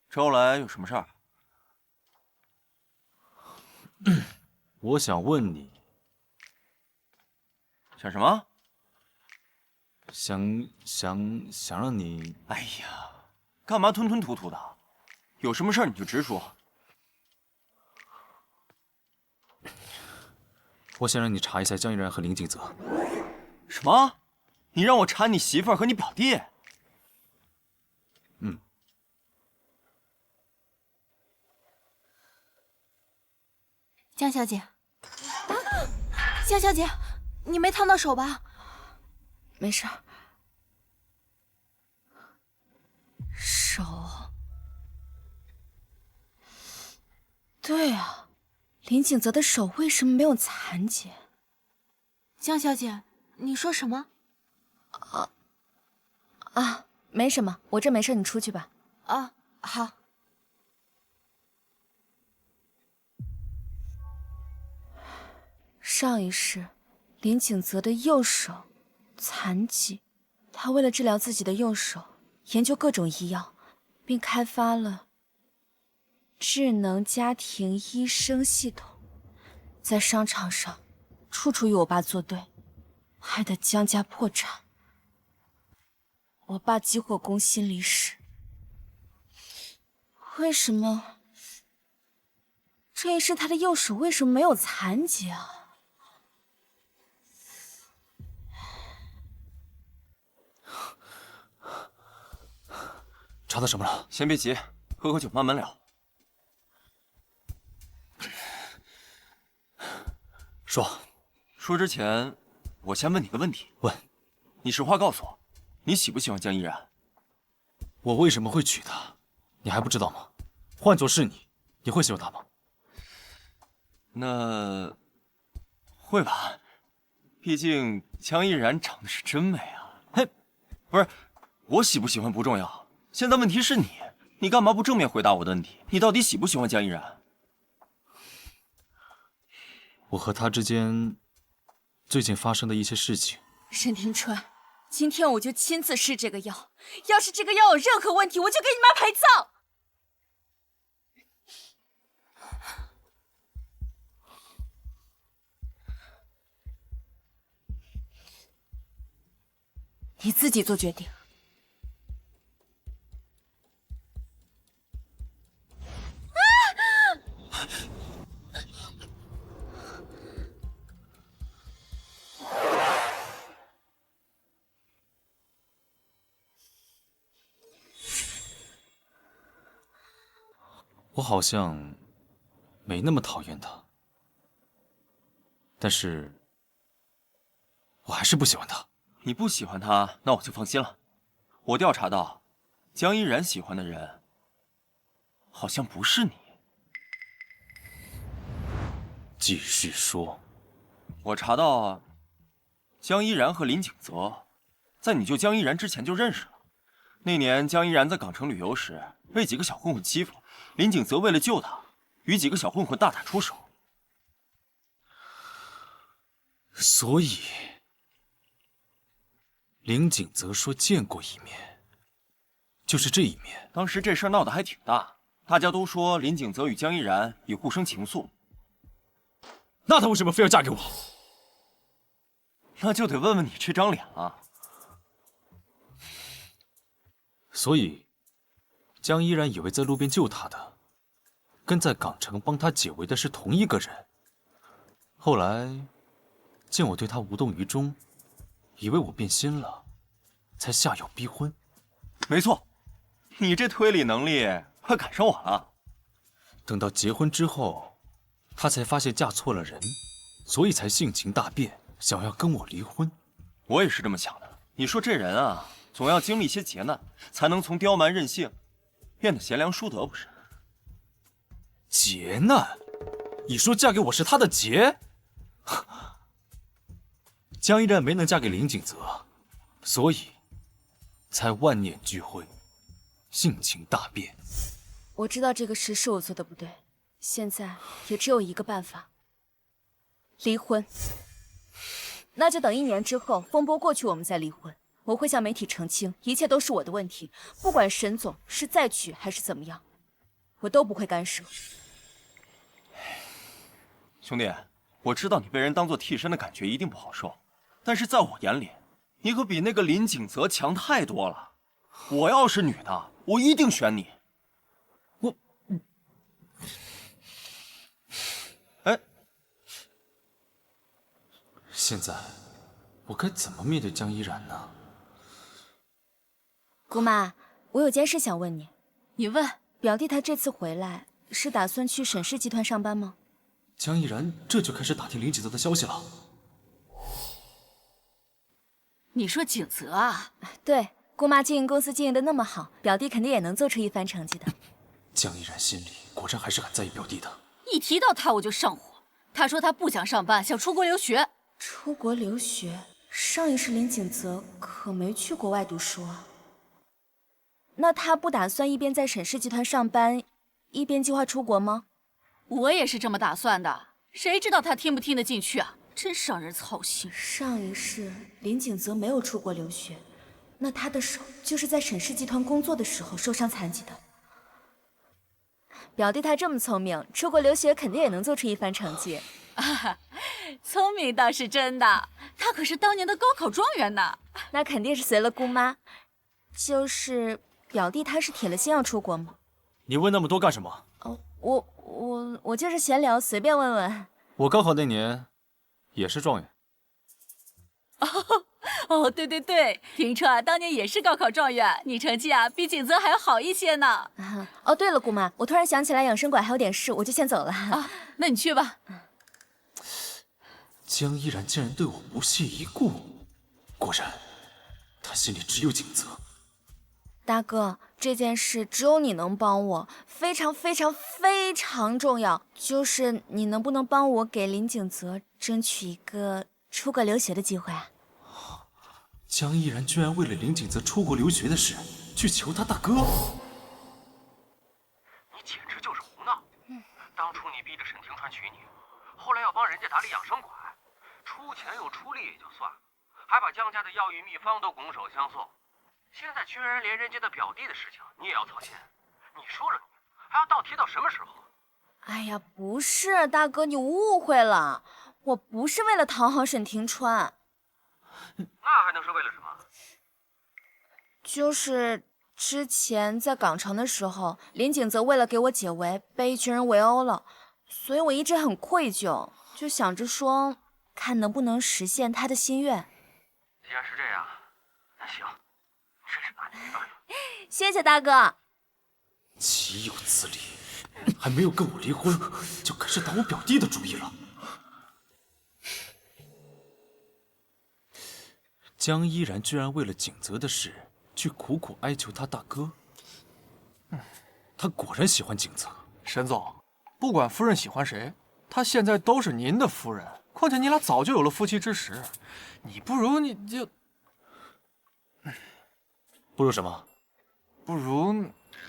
找我来有什么事儿？我想问你，想什么？想让你……哎呀，干嘛吞吞吐吐的？有什么事儿你就直说。我想让你查一下江依然和林景泽。什么？你让我查你媳妇儿和你表弟？江小姐，江小姐，你没烫到手吧？没事儿。手，对啊，林景泽的手为什么没有残疾？江小姐，你说什么？没什么，我这没事，你出去吧。啊，好。上一世，林景泽的右手残疾，他为了治疗自己的右手，研究各种医药，并开发了智能家庭医生系统，在商场上处处与我爸作对，害得江家破产。我爸急火攻心离世，为什么？这一世他的右手为什么没有残疾啊？查到什么了？先别急，喝口酒慢慢聊。说之前，我先问你个问题。问。你实话告诉我，你喜不喜欢江依然？我为什么会娶她？你还不知道吗？换作是你，你会喜欢她吗？那会吧，毕竟江依然长得是真美啊。嘿，不是，我喜不喜欢不重要，现在问题是你干嘛不正面回答我的问题？你到底喜不喜欢江依然？我和她之间最近发生的一些事情。沈庭川，今天我就亲自试这个药，要是这个药有任何问题，我就给你妈陪葬。你自己做决定。我好像没那么讨厌他，但是我还是不喜欢他。你不喜欢他，那我就放心了。我调查到，江依然喜欢的人好像不是你。继续说。我查到，江依然和林景泽在你救江依然之前就认识了。那年江依然在港城旅游时被几个小混混欺负，林景泽为了救他，与几个小混混大打出手。所以，林景泽说见过一面，就是这一面。当时这事儿闹得还挺大，大家都说林景泽与江依然已互生情愫。那他为什么非要嫁给我？那就得问问你这张脸了。所以，江依然以为在路边救他的，跟在港城帮他解围的是同一个人。后来，见我对他无动于衷，以为我变心了，才下药逼婚。没错，你这推理能力快赶上我了。等到结婚之后，他才发现嫁错了人，所以才性情大变，想要跟我离婚。我也是这么想的。你说这人啊，总要经历些劫难，才能从刁蛮任性变得贤良淑德，不是？劫难？你说嫁给我是他的劫？江依然没能嫁给林景泽，所以才万念俱灰，性情大变。我知道这个事是我做的不对，现在也只有一个办法：离婚。那就等1年之后风波过去，我们再离婚。我会向媒体澄清，一切都是我的问题，不管沈总是再娶还是怎么样，我都不会干涉。兄弟，我知道你被人当做替身的感觉一定不好受，但是在我眼里，你可比那个林景泽强太多了。我要是女的，我一定选你。哎，现在我该怎么面对江依然呢？姑妈，我有件事想问你。你问。表弟他这次回来是打算去沈氏集团上班吗？江依然这就开始打听林景泽的消息了。你说景泽啊？对，姑妈经营公司经营的那么好，表弟肯定也能做出一番成绩的。江依然心里果然还是很在意表弟的。一提到他我就上火。他说他不想上班，想出国留学。出国留学？上一世林景泽可没去国外读书啊。那他不打算一边在沈氏集团上班，一边计划出国吗？我也是这么打算的，谁知道他听不听得进去啊？真是让人操心。上一世林景泽没有出国留学，那他的手就是在沈氏集团工作的时候受伤残疾的。表弟他这么聪明，出国留学肯定也能做出一番成绩。啊，聪明倒是真的，他可是当年的高考状元呢。那肯定是随了姑妈。就是表弟他是铁了心要出国吗？你问那么多干什么？哦，我就是闲聊，随便问问。我高考那年也是状元。哦，对对对，听川当年也是高考状元，你成绩啊比景泽还要好一些呢。哦，对了，姑妈，我突然想起来养生馆还有点事，我就先走了。啊，那你去吧。江依然竟然对我不屑一顾，果然，他心里只有景泽。大哥，这件事只有你能帮我，非常非常非常重要。就是你能不能帮我给林景泽争取一个出国留学的机会啊？江依然居然为了林景泽出国留学的事去求他大哥，你简直就是胡闹！当初你逼着沈庭川娶你，后来要帮人家打理养生馆，出钱又出力也就算了，还把江家的药玉秘方都拱手相送。现在居然连人家的表弟的事情你也要操心，你说了还要倒贴到什么时候？哎呀，不是，大哥，你误会了，我不是为了讨好沈庭川。那还能是为了什么？就是之前在港城的时候，林景泽为了给我解围，被一群人围殴了，所以我一直很愧疚，就想着说，看能不能实现他的心愿。既然是这样，那行，真是拿你没办法。谢谢大哥。岂有此理！还没有跟我离婚，就开始打我表弟的主意了。江依然居然为了景泽的事去苦苦哀求他大哥，他果然喜欢景泽。沈总，不管夫人喜欢谁，她现在都是您的夫人。况且你俩早就有了夫妻之实，你不如你就不如什么？不如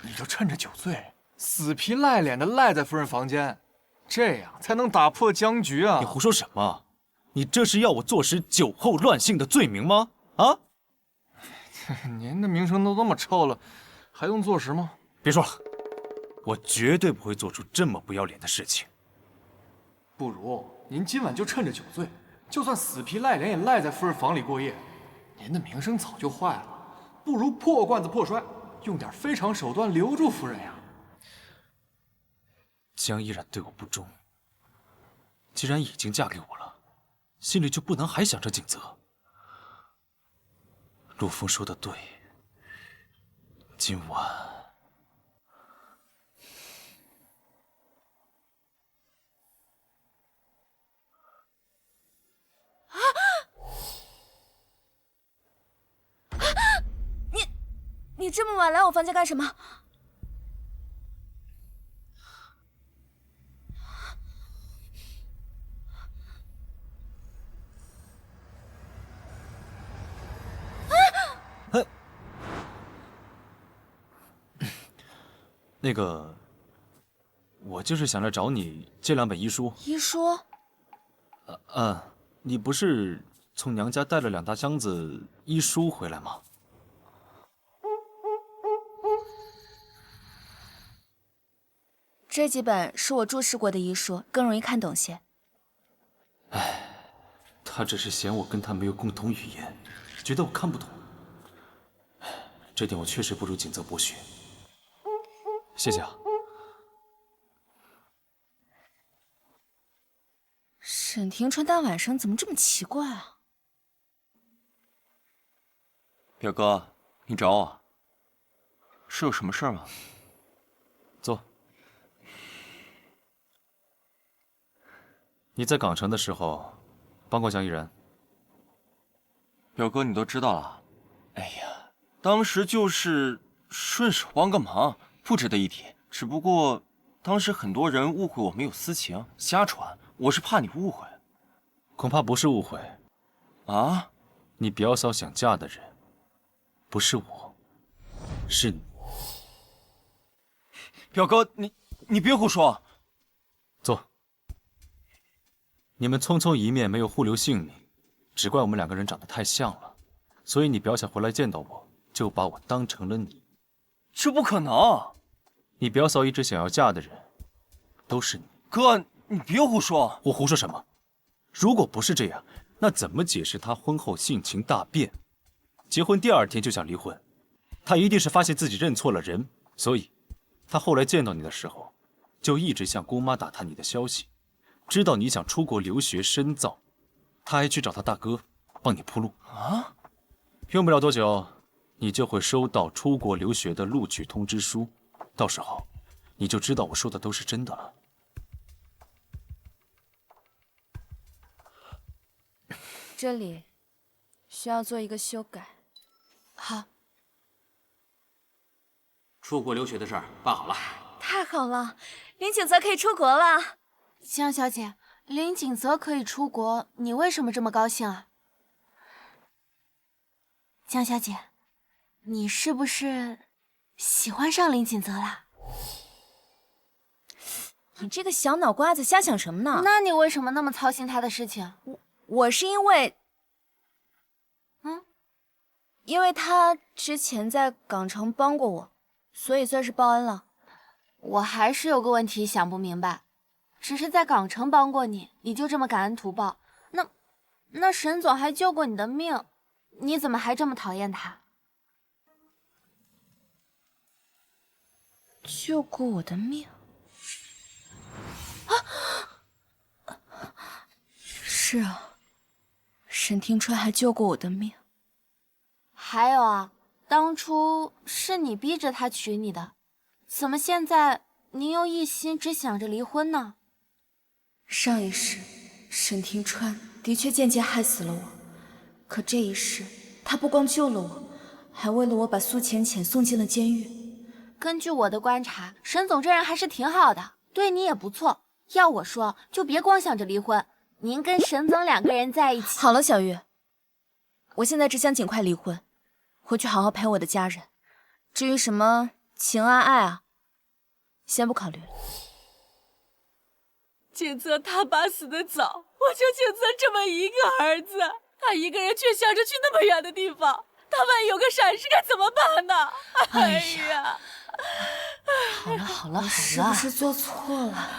你就趁着酒醉，死皮赖脸的赖在夫人房间，这样才能打破僵局啊！你胡说什么？你这是要我坐实酒后乱性的罪名吗？啊！您的名声都那么臭了，还用坐实吗？别说了，我绝对不会做出这么不要脸的事情。不如您今晚就趁着酒醉，就算死皮赖脸也赖在夫人房里过夜。您的名声早就坏了，不如破罐子破摔，用点非常手段留住夫人呀。江依然对我不忠，既然已经嫁给我了，心里就不能还想着景泽。陆枫说的对，今晚你这么晚来我房间干什么？那个，我就是想来找你借2本医书。医书？你不是从娘家带了2大箱子医书回来吗？这几本是我注释过的医书，更容易看懂些。他只是嫌我跟他没有共同语言，觉得我看不懂。这点我确实不如景泽博学。谢谢啊。沈庭川大晚上怎么这么奇怪啊？表哥，你找我是有什么事吗？坐。你在港城的时候帮过江依然？表哥，你都知道了。哎呀，当时就是顺手帮个忙，不值得一提。只不过当时很多人误会我们有私情，瞎传，我是怕你误会。恐怕不是误会。啊？你表嫂想嫁的人，不是我，是你。表哥，你别胡说。坐。你们匆匆一面，没有互留姓名，只怪我们2个人长得太像了，所以你表嫂回来见到我，就把我当成了你。这不可能。你表嫂一直想要嫁的人，都是你。哥，你别胡说！我胡说什么？如果不是这样，那怎么解释她婚后性情大变，结婚第2天就想离婚？她一定是发现自己认错了人，所以她后来见到你的时候，就一直向姑妈打探你的消息，知道你想出国留学深造，她还去找她大哥帮你铺路啊。用不了多久，你就会收到出国留学的录取通知书，到时候你就知道我说的都是真的了。这里需要做一个修改。好。出国留学的事儿办好了。太好了，林景泽可以出国了。江小姐，林景泽可以出国，你为什么这么高兴啊？江小姐，你是不是喜欢上林景泽了？你这个小脑瓜子瞎想什么呢？那你为什么那么操心他的事情？我是因为，因为他之前在港城帮过我，所以算是报恩了。我还是有个问题想不明白，只是在港城帮过你，你就这么感恩图报？那沈总还救过你的命，你怎么还这么讨厌他？救过我的命？是啊，沈庭川还救过我的命。还有啊，当初是你逼着他娶你的，怎么现在您又一心只想着离婚呢？上一世，沈庭川的确间接害死了我，可这一世，他不光救了我，还为了我把苏浅浅送进了监狱。根据我的观察，沈总这人还是挺好的，对你也不错。要我说，就别光想着离婚，您跟沈总2个人在一起。好了，小玉，我现在只想尽快离婚，回去好好陪我的家人。至于什么情啊爱啊，先不考虑了。景泽他爸死得早，我就景泽这么一个儿子，他一个人却想着去那么远的地方，他万一有个闪失该怎么办呢？哎呀！好了好了好了，是不是做错了？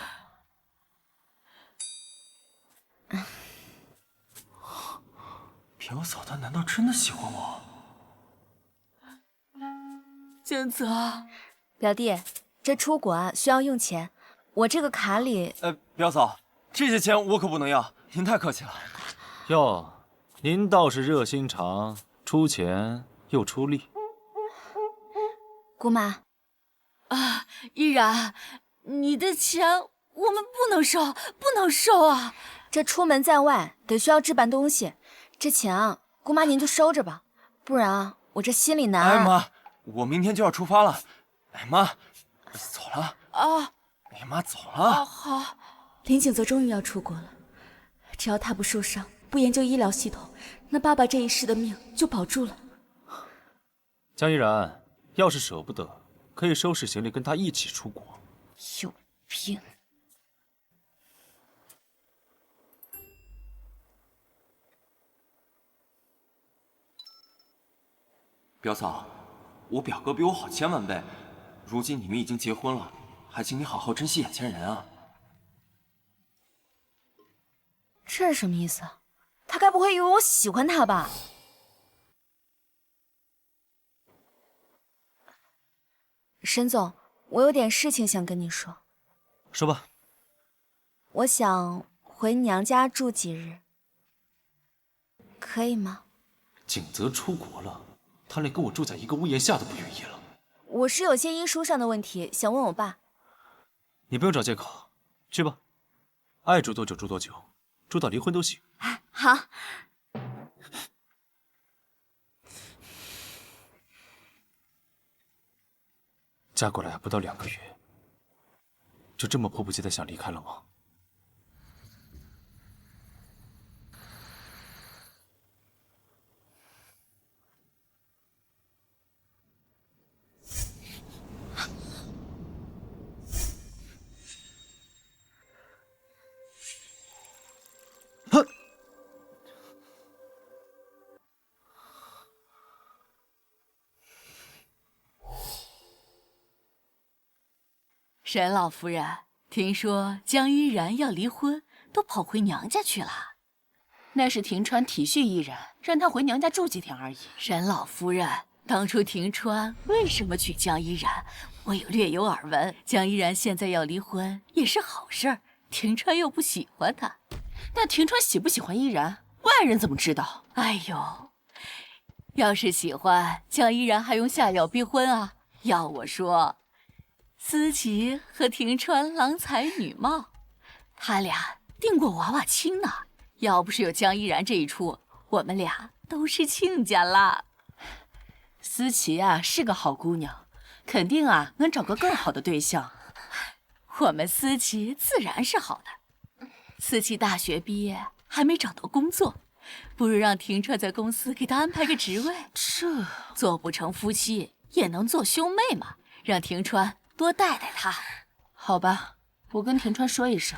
表嫂她难道真的喜欢我？景泽，表弟，这出国啊需要用钱，我这个卡里……表嫂，这些钱我可不能要，您太客气了。哟，您倒是热心肠，出钱又出力。姑妈，依然，你的钱我们不能收，不能收啊！这出门在外得需要置办东西，这钱啊，姑妈您就收着吧，不然啊，我这心里难。哎妈，我明天就要出发了。哎妈，走了啊！哎妈，走了。好。林景泽终于要出国了，只要他不受伤，不研究医疗系统，那爸爸这一世的命就保住了。江依然，要是舍不得，可以收拾行李跟他一起出国。有病！表嫂，我表哥比我好千万倍，如今你们已经结婚了，还请你好好珍惜眼前人啊！这是什么意思啊？他该不会以为我喜欢他吧？沈总，我有点事情想跟你说。说吧。我想回娘家住几日，可以吗？景泽出国了，他连跟我住在一个屋檐下都不愿意了。我是有些医书上的问题，想问我爸。你不用找借口，去吧，爱住多久住多久，住到离婚都行。好。嫁过来不到2个月，就这么迫不及待想离开了吗？沈老夫人，听说江依然要离婚，都跑回娘家去了。那是庭川体恤依然，让她回娘家住几天而已。沈老夫人，当初庭川为什么娶江依然，我略有耳闻。江依然现在要离婚也是好事儿，庭川又不喜欢她。那庭川喜不喜欢依然，外人怎么知道？哎呦，要是喜欢，江依然还用下药逼婚啊？要我说，思琪和庭川郎才女貌，他俩定过娃娃亲呢。要不是有江依然这一出，我们俩都是亲家啦。思琪啊，是个好姑娘，肯定啊能找个更好的对象。我们思琪自然是好的。思琪大学毕业还没找到工作，不如让庭川在公司给他安排个职位。这做不成夫妻也能做兄妹嘛，让庭川多带带他。好吧，我跟庭川说一声。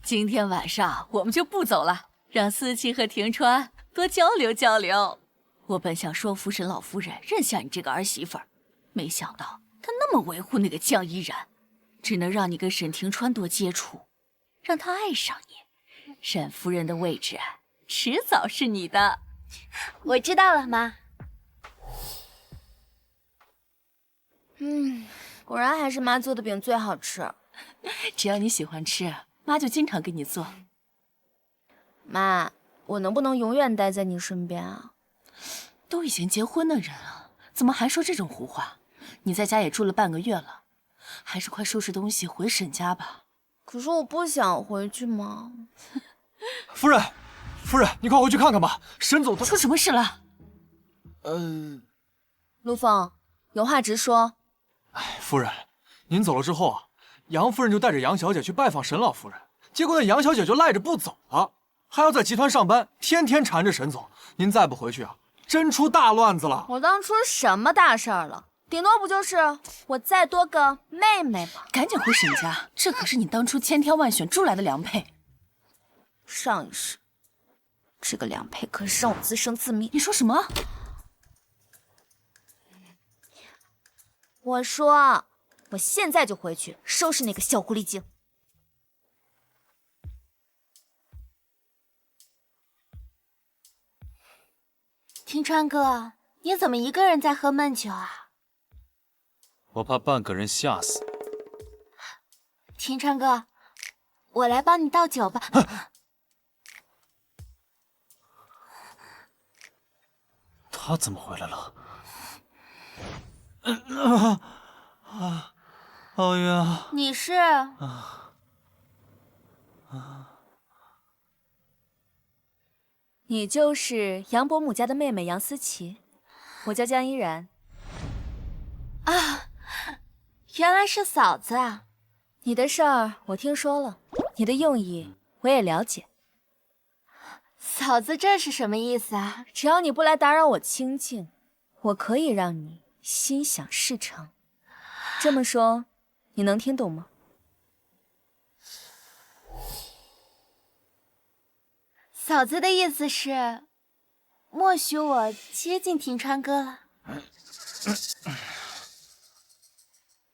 今天晚上我们就不走了，让思琪和庭川多交流交流。我本想说服沈老夫人认下你这个儿媳妇儿，没想到她那么维护那个江依然，只能让你跟沈庭川多接触，让他爱上你。沈夫人的位置迟早是你的。我知道了，妈。果然还是妈做的饼最好吃。只要你喜欢吃，妈就经常给你做。妈，我能不能永远待在你身边啊？都已经结婚的人了，怎么还说这种胡话？你在家也住了半个月了，还是快收拾东西回沈家吧。可是我不想回去嘛。夫人，夫人，你快回去看看吧，沈总他出什么事了？陆凤，有话直说。哎，夫人，您走了之后啊，杨夫人就带着杨小姐去拜访沈老夫人，结果那杨小姐就赖着不走了，还要在集团上班，天天缠着沈总。您再不回去啊，真出大乱子了。我当初什么大事儿了？顶多不就是我再多个妹妹吗？赶紧回沈家，这可是你当初千挑万选出来的良配。上一世，这个良配可是让我自生自灭。你说什么？我说，我现在就回去收拾那个小狐狸精。庭川哥，你怎么一个人在喝闷酒啊？我怕半个人吓死。庭川哥，我来帮你倒酒吧。他怎么回来了？好晕。你是？你就是杨伯母家的妹妹杨思琪，我叫江依然。啊，原来是嫂子啊！你的事儿我听说了，你的用意我也了解。嫂子这是什么意思啊？只要你不来打扰我清静，我可以让你心想事成。这么说，你能听懂吗？嫂子的意思是，默许我接近庭川哥了。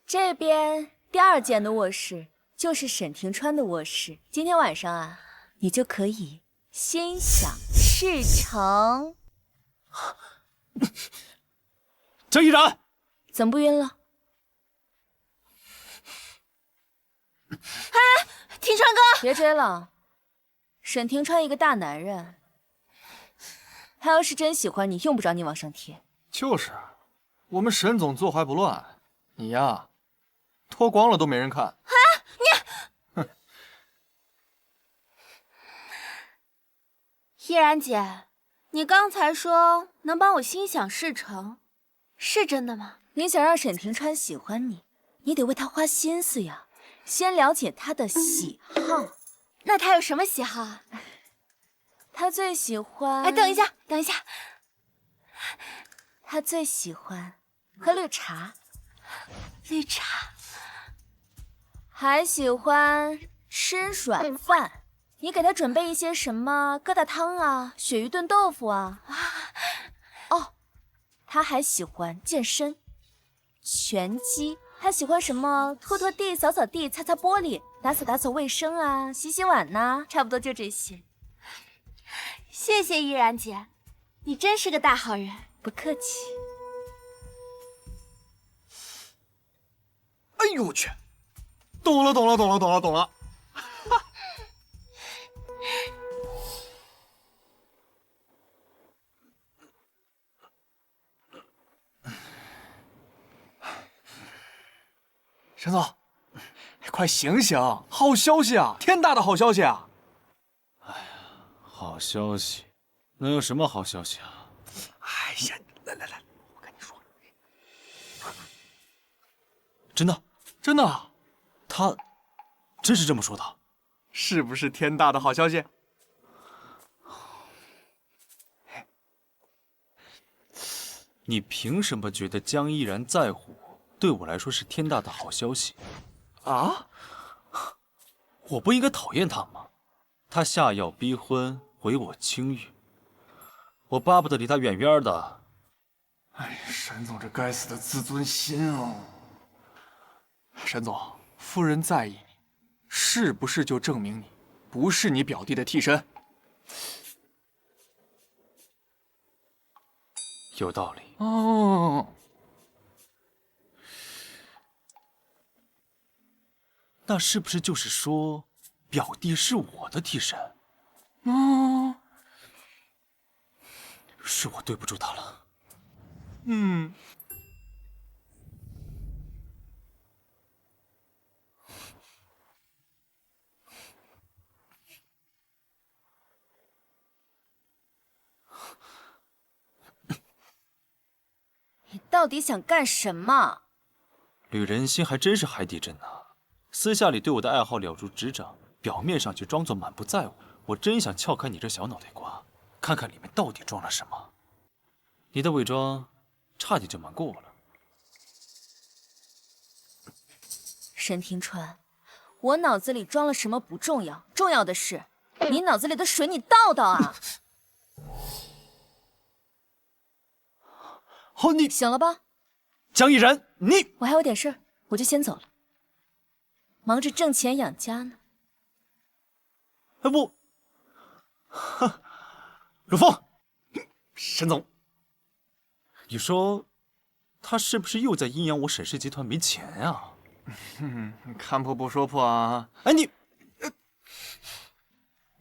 这边第2间的卧室就是沈庭川的卧室，今天晚上啊，你就可以心想事成。江依然，怎么不晕了？哎，庭川哥，别追了。沈庭川一个大男人，他要是真喜欢你，用不着你往上贴。就是，我们沈总坐怀不乱，你呀，脱光了都没人看。啊，你，依然姐，你刚才说能帮我心想事成，是真的吗？你想让沈庭川喜欢你，你得为他花心思呀，先了解他的喜好。那他有什么喜好啊？他最喜欢……哎，等一下，等一下，他最喜欢喝绿茶，绿茶，还喜欢吃软饭。你给他准备一些什么疙瘩汤啊、鳕鱼炖豆腐啊。哦，他还喜欢健身，拳击、还喜欢什么拖拖地、扫扫地、擦擦玻璃、打扫打扫卫生啊、洗洗碗呐，差不多就这些。谢谢依然姐，你真是个大好人。不客气。哎呦我去！懂了。沈总，快醒醒！好消息啊，天大的好消息啊！好消息？能有什么好消息啊？哎呀，来，我跟你说，真的，他真是这么说的？是不是天大的好消息？你凭什么觉得江依然在乎我？对我来说是天大的好消息啊！我不应该讨厌他吗？他下药逼婚，毁我清誉，我巴不得离他远远的。哎，沈总这该死的自尊心哦！沈总，夫人在意你，是不是就证明你不是你表弟的替身？有道理哦。那是不是就是说，表弟是我的替身？哦，是我对不住他了。嗯。你到底想干什么？吕仁心还真是海底针啊！私下里对我的爱好了如指掌，表面上却装作满不在乎。我真想撬开你这小脑袋瓜，看看里面到底装了什么。你的伪装差点就瞒过我了。沈庭川，我脑子里装了什么不重要，重要的是你脑子里的水你倒倒啊！好，你醒了吧？江依然，你我还有点事儿，我就先走了，忙着挣钱养家呢。哎不，如风，沈总，你说他是不是又在阴阳我沈氏集团没钱啊？看破不说破啊！哎你，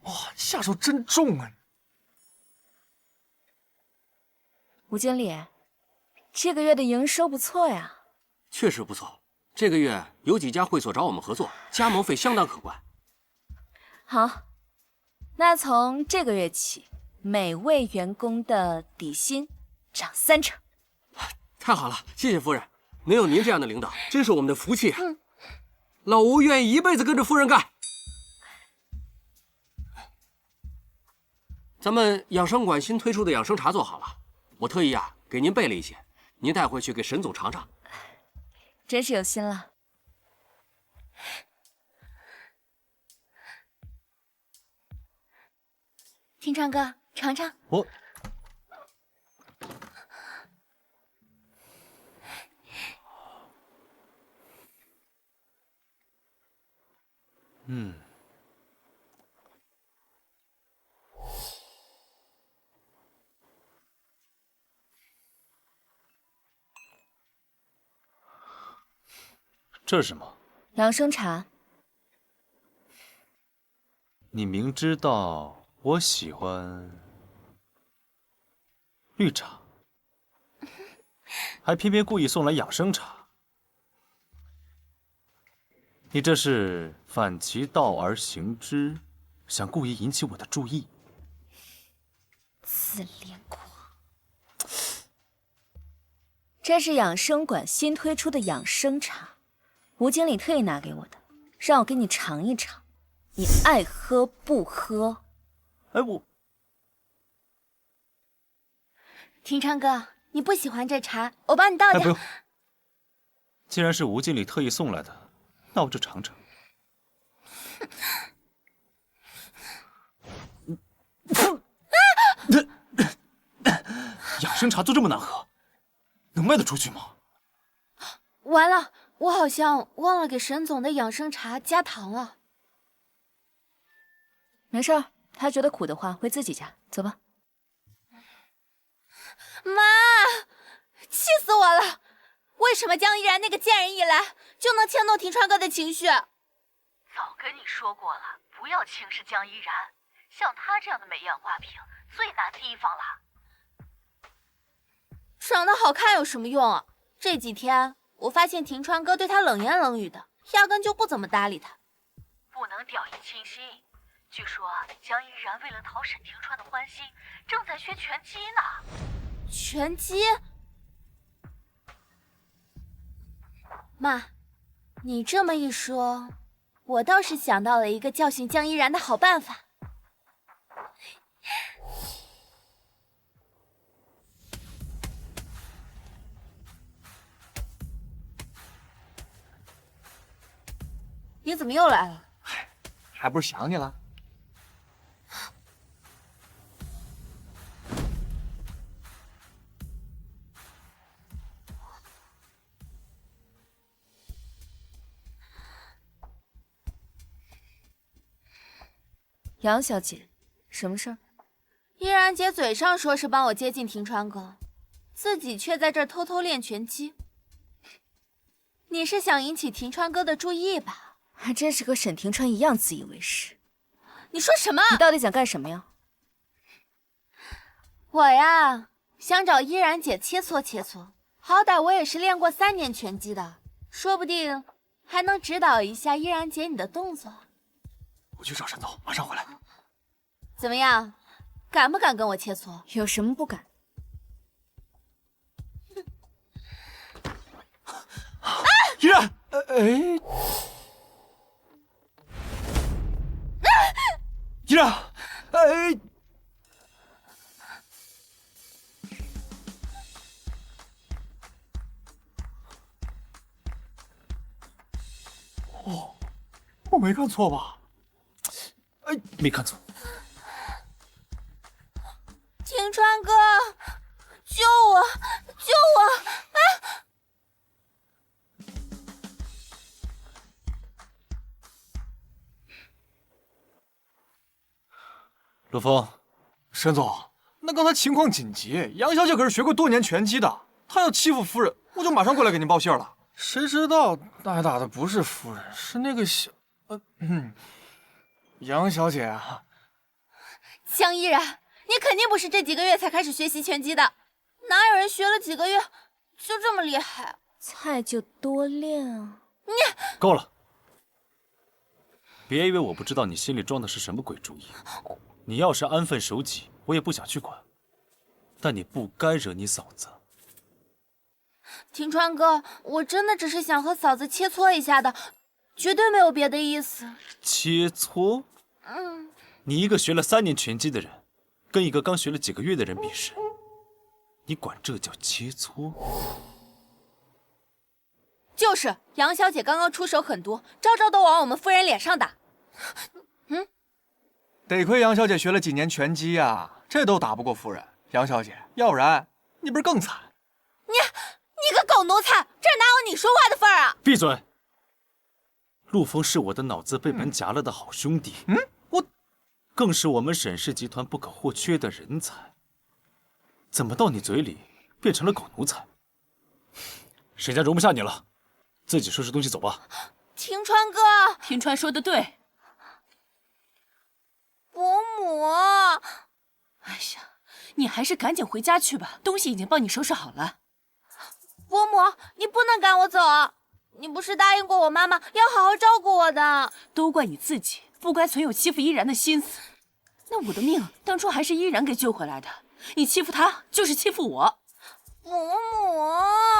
哇，下手真重啊！吴经理，这个月的营收不错呀。确实不错，这个月有几家会所找我们合作，加盟费相当可观。好，那从这个月起，每位员工的底薪涨30%。太好了，谢谢夫人，能有您这样的领导，真是我们的福气啊！老吴愿意一辈子跟着夫人干。咱们养生馆新推出的养生茶做好了，我特意给您备了一些，您带回去给沈总尝尝。真是有心了。听川哥，尝尝。我，这是什么？养生茶。你明知道我喜欢绿茶，还偏偏故意送来养生茶，你这是反其道而行之，想故意引起我的注意。自恋狂。这是养生馆新推出的养生茶，吴经理特意拿给我的，让我给你尝一尝，你爱喝不喝？哎，我庭川哥，你不喜欢这茶，我帮你倒点。哎不用，既然是吴经理特意送来的，那我就尝尝。养生茶都这么难喝，能卖得出去吗？完了，我好像忘了给沈总的养生茶加糖了。没事儿，他觉得苦的话会自己加。走吧。妈，气死我了！为什么江依然那个贱人一来就能牵动庭川哥的情绪？早跟你说过了，不要轻视江依然，像她这样的美艳花瓶最难提防了。长得好看有什么用啊？这几天我发现庭川哥对她冷言冷语的，压根就不怎么搭理她。不能掉以轻心。据说江依然为了讨沈庭川的欢心，正在学拳击呢。拳击？妈，你这么一说，我倒是想到了一个教训江依然的好办法。你怎么又来了？还不是想你了。杨小姐，什么事儿？依然姐嘴上说是帮我接近庭川哥，自己却在这儿偷偷练拳击。你是想引起庭川哥的注意吧？还真是和沈庭川一样自以为是。你说什么？你到底想干什么呀？我呀，想找依然姐切磋切磋，好歹我也是练过3年拳击的，说不定还能指导一下依然姐你的动作。我去找沈总，马上回来。怎么样，敢不敢跟我切磋？有什么不敢？依然，依然，哦，我没看错吧？没看错。庭川哥，救我！救我！啊！陆枫，沈总，那刚才情况紧急，杨小姐可是学过多年拳击的，她要欺负夫人，我就马上过来给您报信了。谁知道挨打的不是夫人，是那个杨小姐啊。江依然，你肯定不是这几个月才开始学习拳击的，哪有人学了几个月就这么厉害？菜就多练啊。你够了！别以为我不知道你心里装的是什么鬼主意。你要是安分守己，我也不想去管。但你不该惹你嫂子。庭川哥，我真的只是想和嫂子切磋一下的，绝对没有别的意思。切磋？你一个学了3年拳击的人，跟一个刚学了几个月的人比试，你管这叫切磋？就是杨小姐刚刚出手狠毒，招招都往我们夫人脸上打。得亏杨小姐学了几年拳击呀，这都打不过夫人。杨小姐，要不然你不是更惨？你个狗奴才，这哪有你说话的份儿啊！闭嘴！陆枫是我的脑子被门夹了的好兄弟，我更是我们沈氏集团不可或缺的人才。怎么到你嘴里变成了狗奴才？沈家容不下你了，自己收拾东西走吧。庭川哥，庭川说的对。伯母，哎呀，你还是赶紧回家去吧，东西已经帮你收拾好了。伯母，你不能赶我走啊！你不是答应过我妈妈要好好照顾我的？都怪你自己，不该存有欺负依然的心思。那我的命当初还是依然给救回来的，你欺负她就是欺负我。伯母，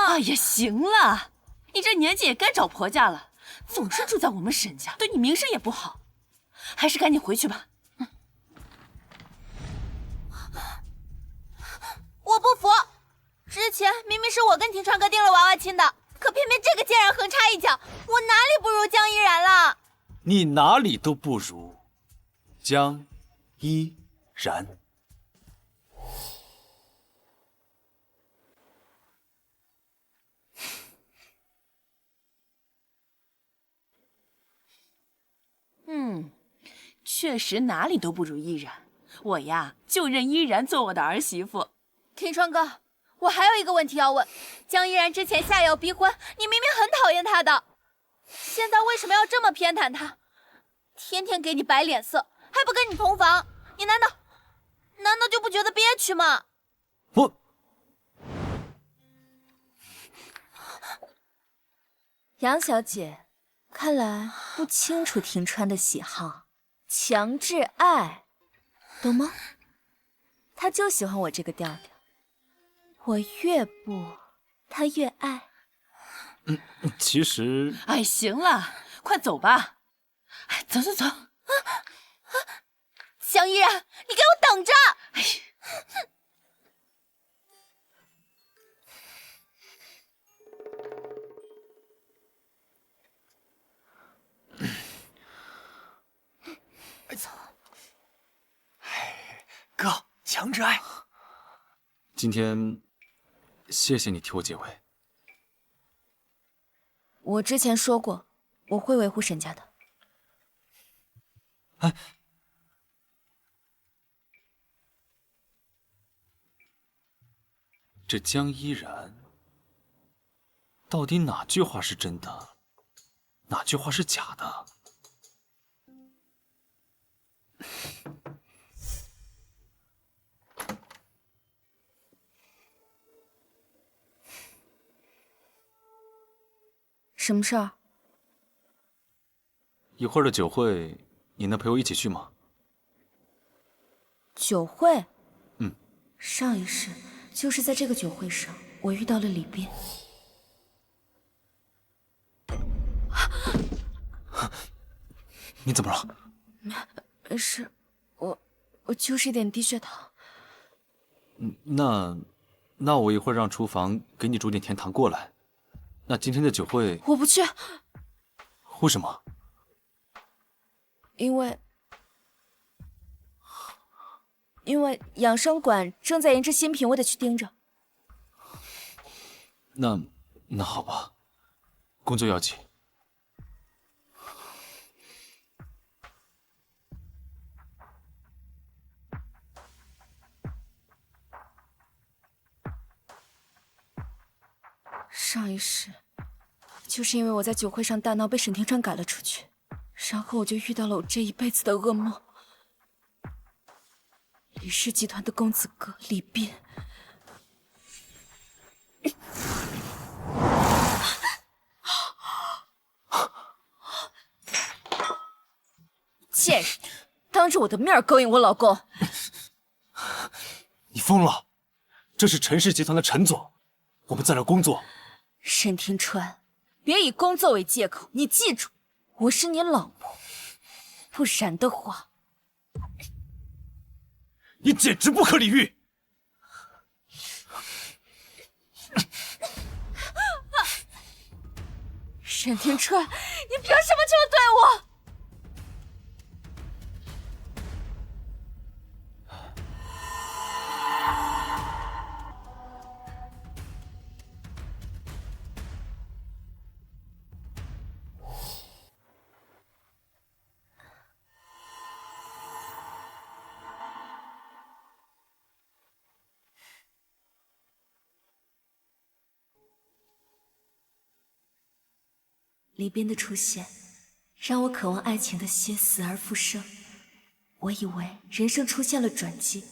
哎呀，行了，你这年纪也该找婆家了，总是住在我们沈家，对你名声也不好，还是赶紧回去吧。我不服！之前明明是我跟庭川哥定了娃娃亲的，可偏偏这个贱人横插一脚，我哪里不如江依然了？你哪里都不如江依然。确实哪里都不如依然，我呀就认依然做我的儿媳妇。听川哥，我还有一个问题要问：江依然之前下药逼婚，你明明很讨厌她的，现在为什么要这么偏袒她？天天给你摆脸色，还不跟你同房，你难道就不觉得憋屈吗？我。杨小姐，看来不清楚庭川的喜好，强制爱，懂吗？他就喜欢我这个调调，我越不，他越爱。其实……哎，行了，快走吧。哎，走走走。江依然，你给我等着！哎。哥，强制爱。今天，谢谢你替我解围。我之前说过，我会维护沈家的。哎，这江依然，到底哪句话是真的，哪句话是假的？什么事儿？一会儿的酒会，你能陪我一起去吗？酒会？嗯。上一世就是在这个酒会上，我遇到了李斌。你怎么了？没事，我就是一点低血糖。那我一会儿让厨房给你煮点甜糖过来。那今天的酒会我不去。为什么？因为养生馆正在研制新品，我得去盯着。那好吧，工作要紧。上一世，就是因为我在酒会上大闹，被沈庭川赶了出去，然后我就遇到了我这一辈子的噩梦。李氏集团的公子哥李斌。贱人，当着我的面勾引我老公！你疯了！这是陈氏集团的陈总，我们在这工作。沈庭川，别以工作为借口，你记住，我是你老婆，不然的话，你简直不可理喻！沈庭川，你凭什么这么对我？李斌的出现，让我渴望爱情的血死而复生。我以为人生出现了转机，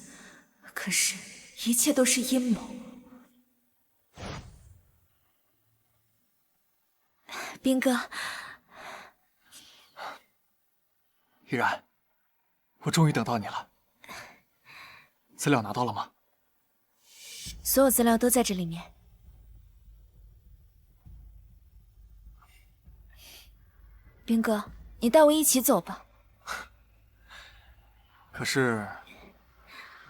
可是，一切都是阴谋。斌哥，依然，我终于等到你了。资料拿到了吗？所有资料都在这里面。斌哥，你带我一起走吧。可是，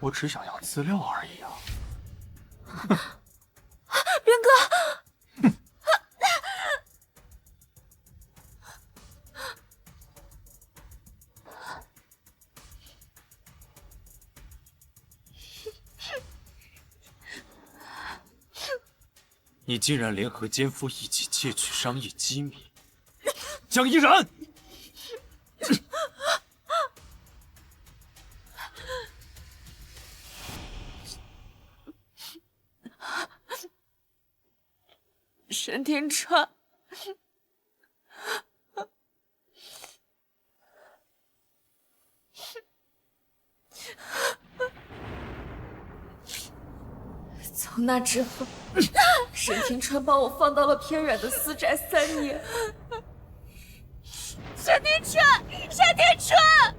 我只想要资料而已啊！斌哥，你竟然联合奸夫一起窃取商业机密！江依然，沈庭川，从那之后，沈庭川把我放到了偏远的私宅3年。沈庭川，沈庭川！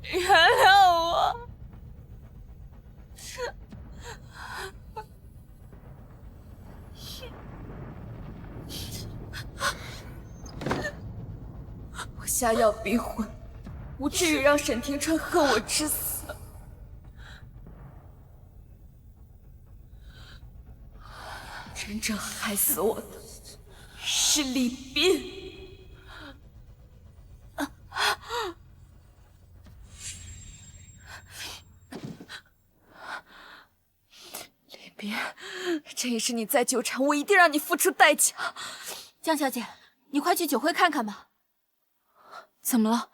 原谅我。我下药逼婚，无至于让沈庭川恨我致死。真正害死我的是李斌。李斌，这一世你再纠缠我，一定让你付出代价。江小姐，你快去酒会看看吧。怎么了？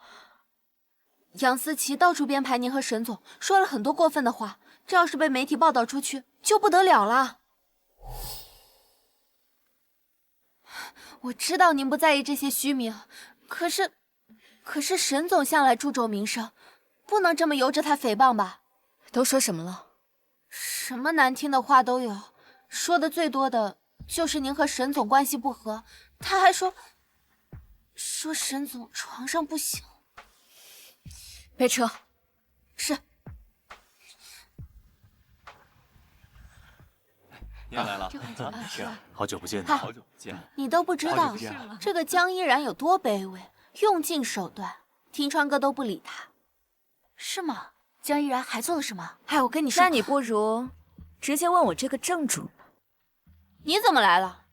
杨思琪到处编排您和沈总，说了很多过分的话，这要是被媒体报道出去，就不得了了。我知道您不在意这些虚名，可是沈总向来注重名声，不能这么由着他诽谤吧？都说什么了？什么难听的话都有，说的最多的就是您和沈总关系不和，他还说沈总床上不行。备车。是。你也来了，好久不见，嗨好久不见。你都不知道这个江依然有多卑微，用尽手段，庭川哥都不理他，是吗？江依然还做了什么？哎，我跟你说，那你不如直接问我这个正主吧。你怎么来了？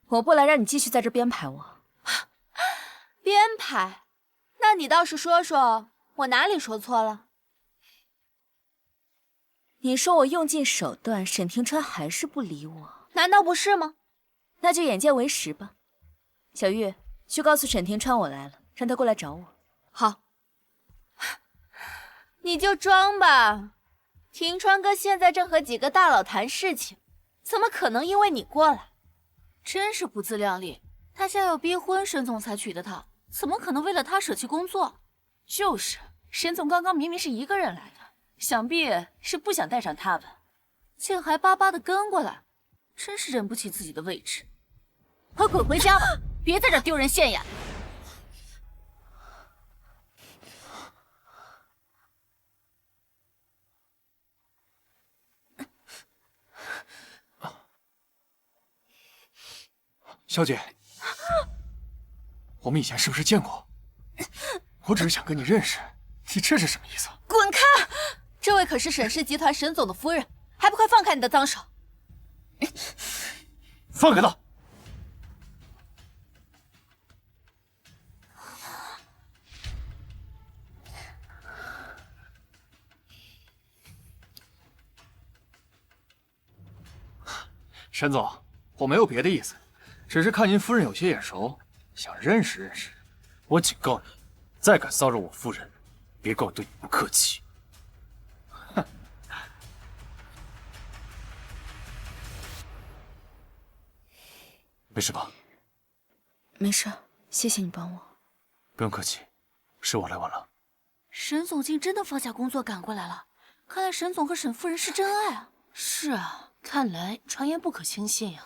我不来，让你继续在这编排我。编排？那你倒是说说，我哪里说错了？你说我用尽手段，沈庭川还是不理我，难道不是吗？那就眼见为实吧。小玉，去告诉沈庭川我来了，让他过来找我。好。你就装吧，庭川哥现在正和几个大佬谈事情，怎么可能因为你过来？真是不自量力！他下药逼婚，沈总才娶的她，怎么可能为了他舍弃工作？就是，沈总刚刚明明是一个人来的，想必是不想带上他吧，竟还巴巴的跟过来，真是认不起自己的位置。快滚回家吧，别在这丢人现眼！小姐，我们以前是不是见过？我只是想跟你认识，你这是什么意思？滚开！这位可是沈氏集团沈总的夫人，还不快放开你的脏手！放开他！沈总，我没有别的意思，只是看您夫人有些眼熟，想认识认识。我警告你，再敢骚扰我夫人，别怪我对你不客气。哼，没事吧？没事，谢谢你帮我。不用客气，是我来晚了。沈总竟真的放下工作赶过来了，看来沈总和沈夫人是真爱啊！是啊，看来传言不可轻信呀。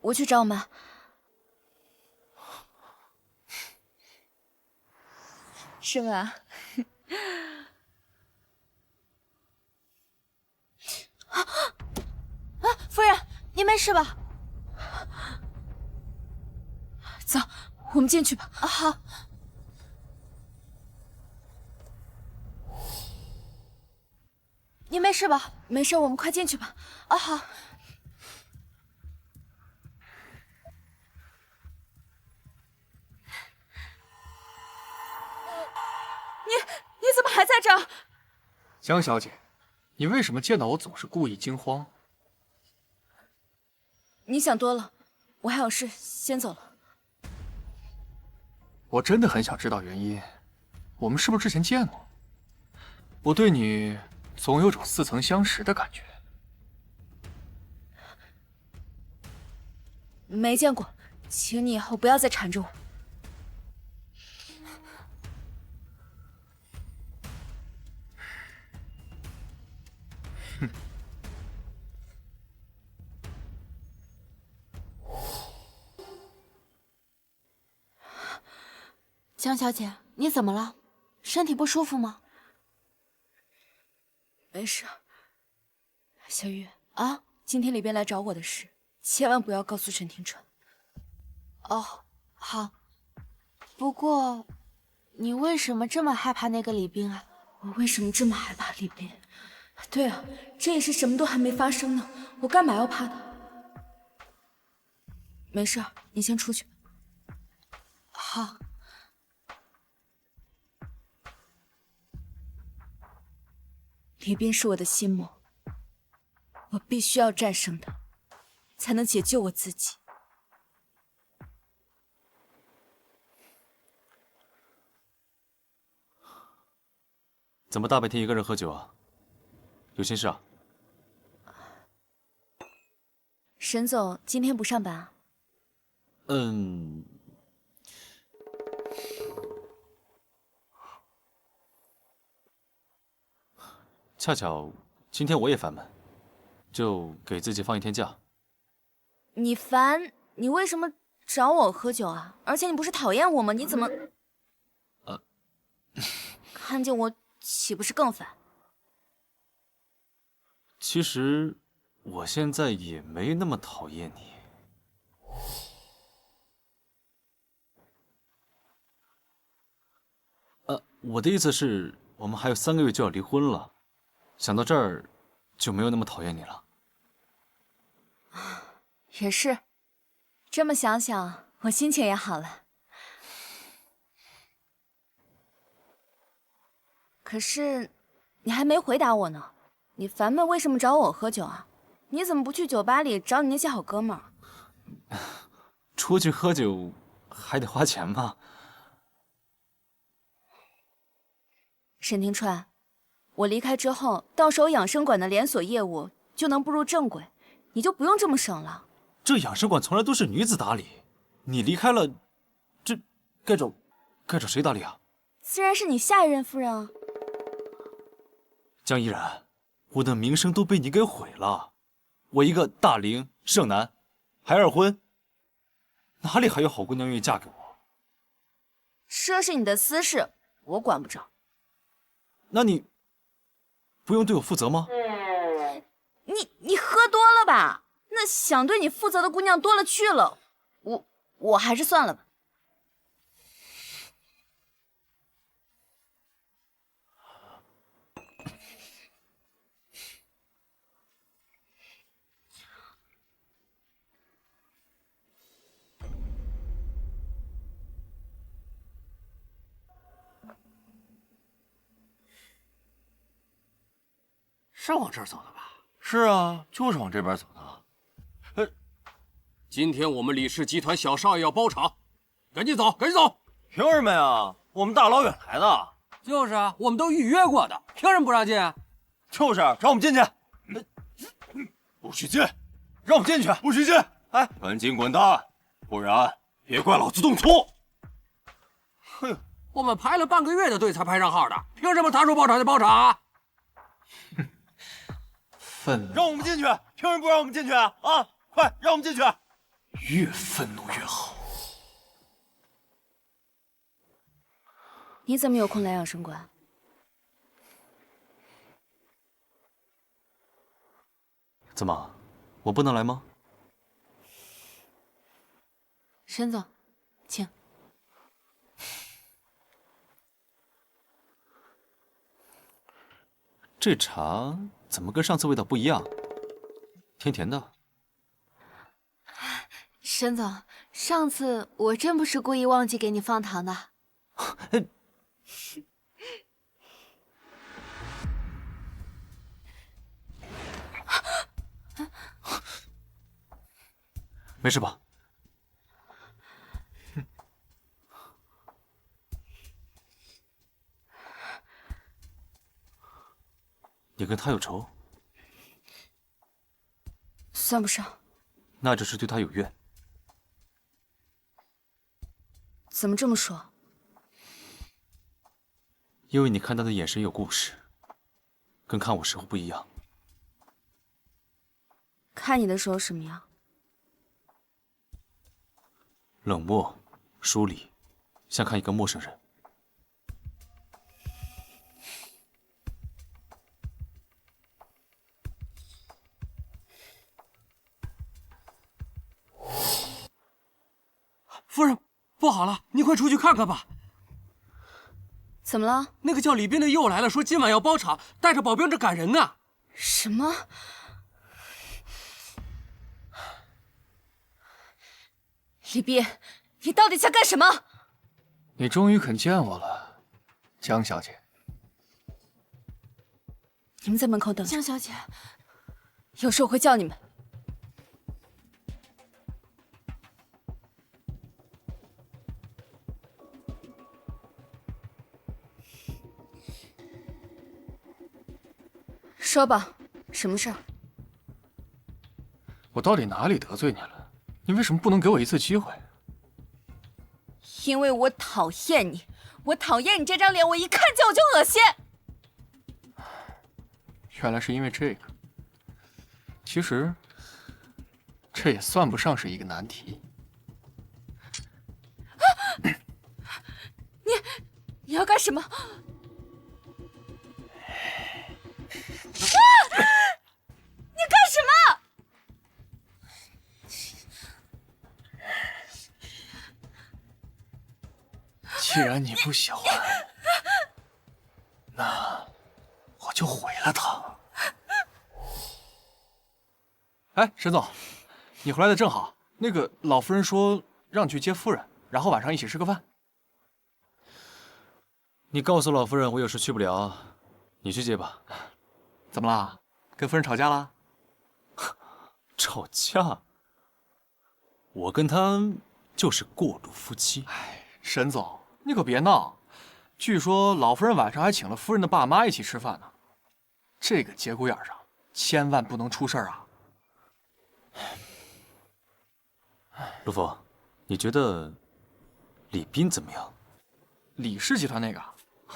我去找我妈。生啊！夫人，您没事吧？走，我们进去吧。啊，好。你没事吧？没事，我们快进去吧。啊，好。你怎么还在这儿？江小姐，你为什么见到我总是故意惊慌？你想多了，我还有事，先走了。我真的很想知道原因。我们是不是之前见过？我对你总有种似曾相识的感觉。没见过，请你以后不要再缠着我。江小姐，你怎么了？身体不舒服吗？没事。小雨啊，今天李边来找我的事，千万不要告诉沈庭川。哦，好。不过，你为什么这么害怕那个李冰啊？我为什么这么害怕李边？对啊，这也是什么都还没发生呢，我干嘛要怕他？没事，你先出去。好。李边是我的心魔，我必须要战胜他，才能解救我自己。怎么大白天一个人喝酒啊？有心事啊？沈总今天不上班啊？恰巧今天我也烦闷，就给自己放一天假。你烦？你为什么找我喝酒啊？而且你不是讨厌我吗？你怎么……看见我岂不是更烦？其实我现在也没那么讨厌你。我的意思是，我们还有3个月就要离婚了。想到这儿，就没有那么讨厌你了。也是，这么想想，我心情也好了。可是，你还没回答我呢。你烦闷为什么找我喝酒啊？你怎么不去酒吧里找你那些好哥们儿？出去喝酒还得花钱吗？沈庭川，我离开之后，到时候养生馆的连锁业务就能步入正轨，你就不用这么省了。这养生馆从来都是女子打理，你离开了，这该找谁打理啊？自然是你下一任夫人啊。江依然，我的名声都被你给毁了。我一个大龄剩男，还二婚，哪里还有好姑娘愿意嫁给我？这是你的私事，我管不着。那你不用对我负责吗？你喝多了吧？那想对你负责的姑娘多了去了，我还是算了吧。是往这儿走的吧？是啊，就是往这边走的。今天我们李氏集团小少爷要包场，赶紧走，赶紧走！凭什么呀？我们大老远来的。就是啊，我们都预约过的，凭什么不让进？就是让我们进去。不许进！让我们进去！不许进！哎，赶紧滚蛋，不然别怪老子动粗！哼，我们排了半个月的队才排上号的，凭什么他说包场就包场啊？愤怒！让我们进去！凭什么不让我们进去啊？啊！快让我们进去！越愤怒越好。你怎么有空来养生馆？怎么，我不能来吗？沈总，请。这茶怎么跟上次味道不一样？甜甜的。沈总，上次我真不是故意忘记给你放糖的。没事吧？你跟他有仇？算不上。那就是对他有怨。怎么这么说？因为你看他的眼神有故事，跟看我时候不一样。看你的时候什么样？冷漠、疏离，像看一个陌生人。夫人，不好了，你快出去看看吧。怎么了？那个叫李斌的又来了，说今晚要包场，带着保镖这赶人呢。什么？李斌，你到底想干什么？你终于肯见我了，江小姐。你们在门口等着。江小姐，有事我会叫你们。说吧，什么事儿？我到底哪里得罪你了？你为什么不能给我一次机会？因为我讨厌你，我讨厌你这张脸，我一看见我就恶心。原来是因为这个。其实，这也算不上是一个难题。你要干什么？你干什么？既然你不喜欢，那我就毁了他。哎，沈总，你回来的正好。那个老夫人说让你去接夫人，然后晚上一起吃个饭。你告诉老夫人我有事去不了，你去接吧。怎么啦？跟夫人吵架啦？吵架？我跟她就是过路夫妻。哎，沈总，你可别闹。据说老夫人晚上还请了夫人的爸妈一起吃饭呢。这个节骨眼上，千万不能出事儿啊！陆枫，你觉得李斌怎么样？李氏集团那个？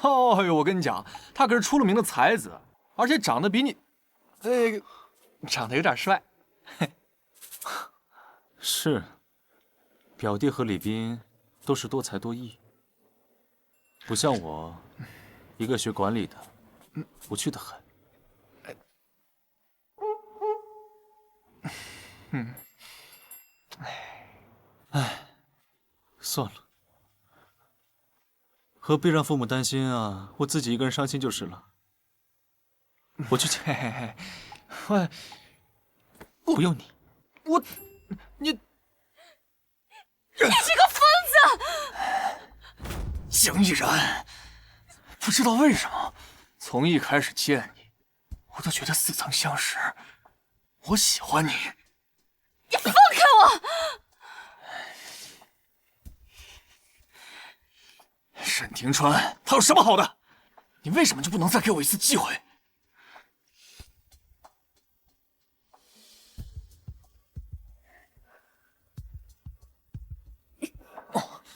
哦呦，我跟你讲，他可是出了名的才子，而且长得比你，长得有点帅。是，表弟和李斌都是多才多艺，不像我，一个学管理的，无趣的很。算了，何必让父母担心啊？我自己一个人伤心就是了。我去接。不用你。你这个疯子！江逸然，不知道为什么，从一开始见你，我就觉得似曾相识。我喜欢你。你放开我！沈庭川，他有什么好的？你为什么就不能再给我一次机会？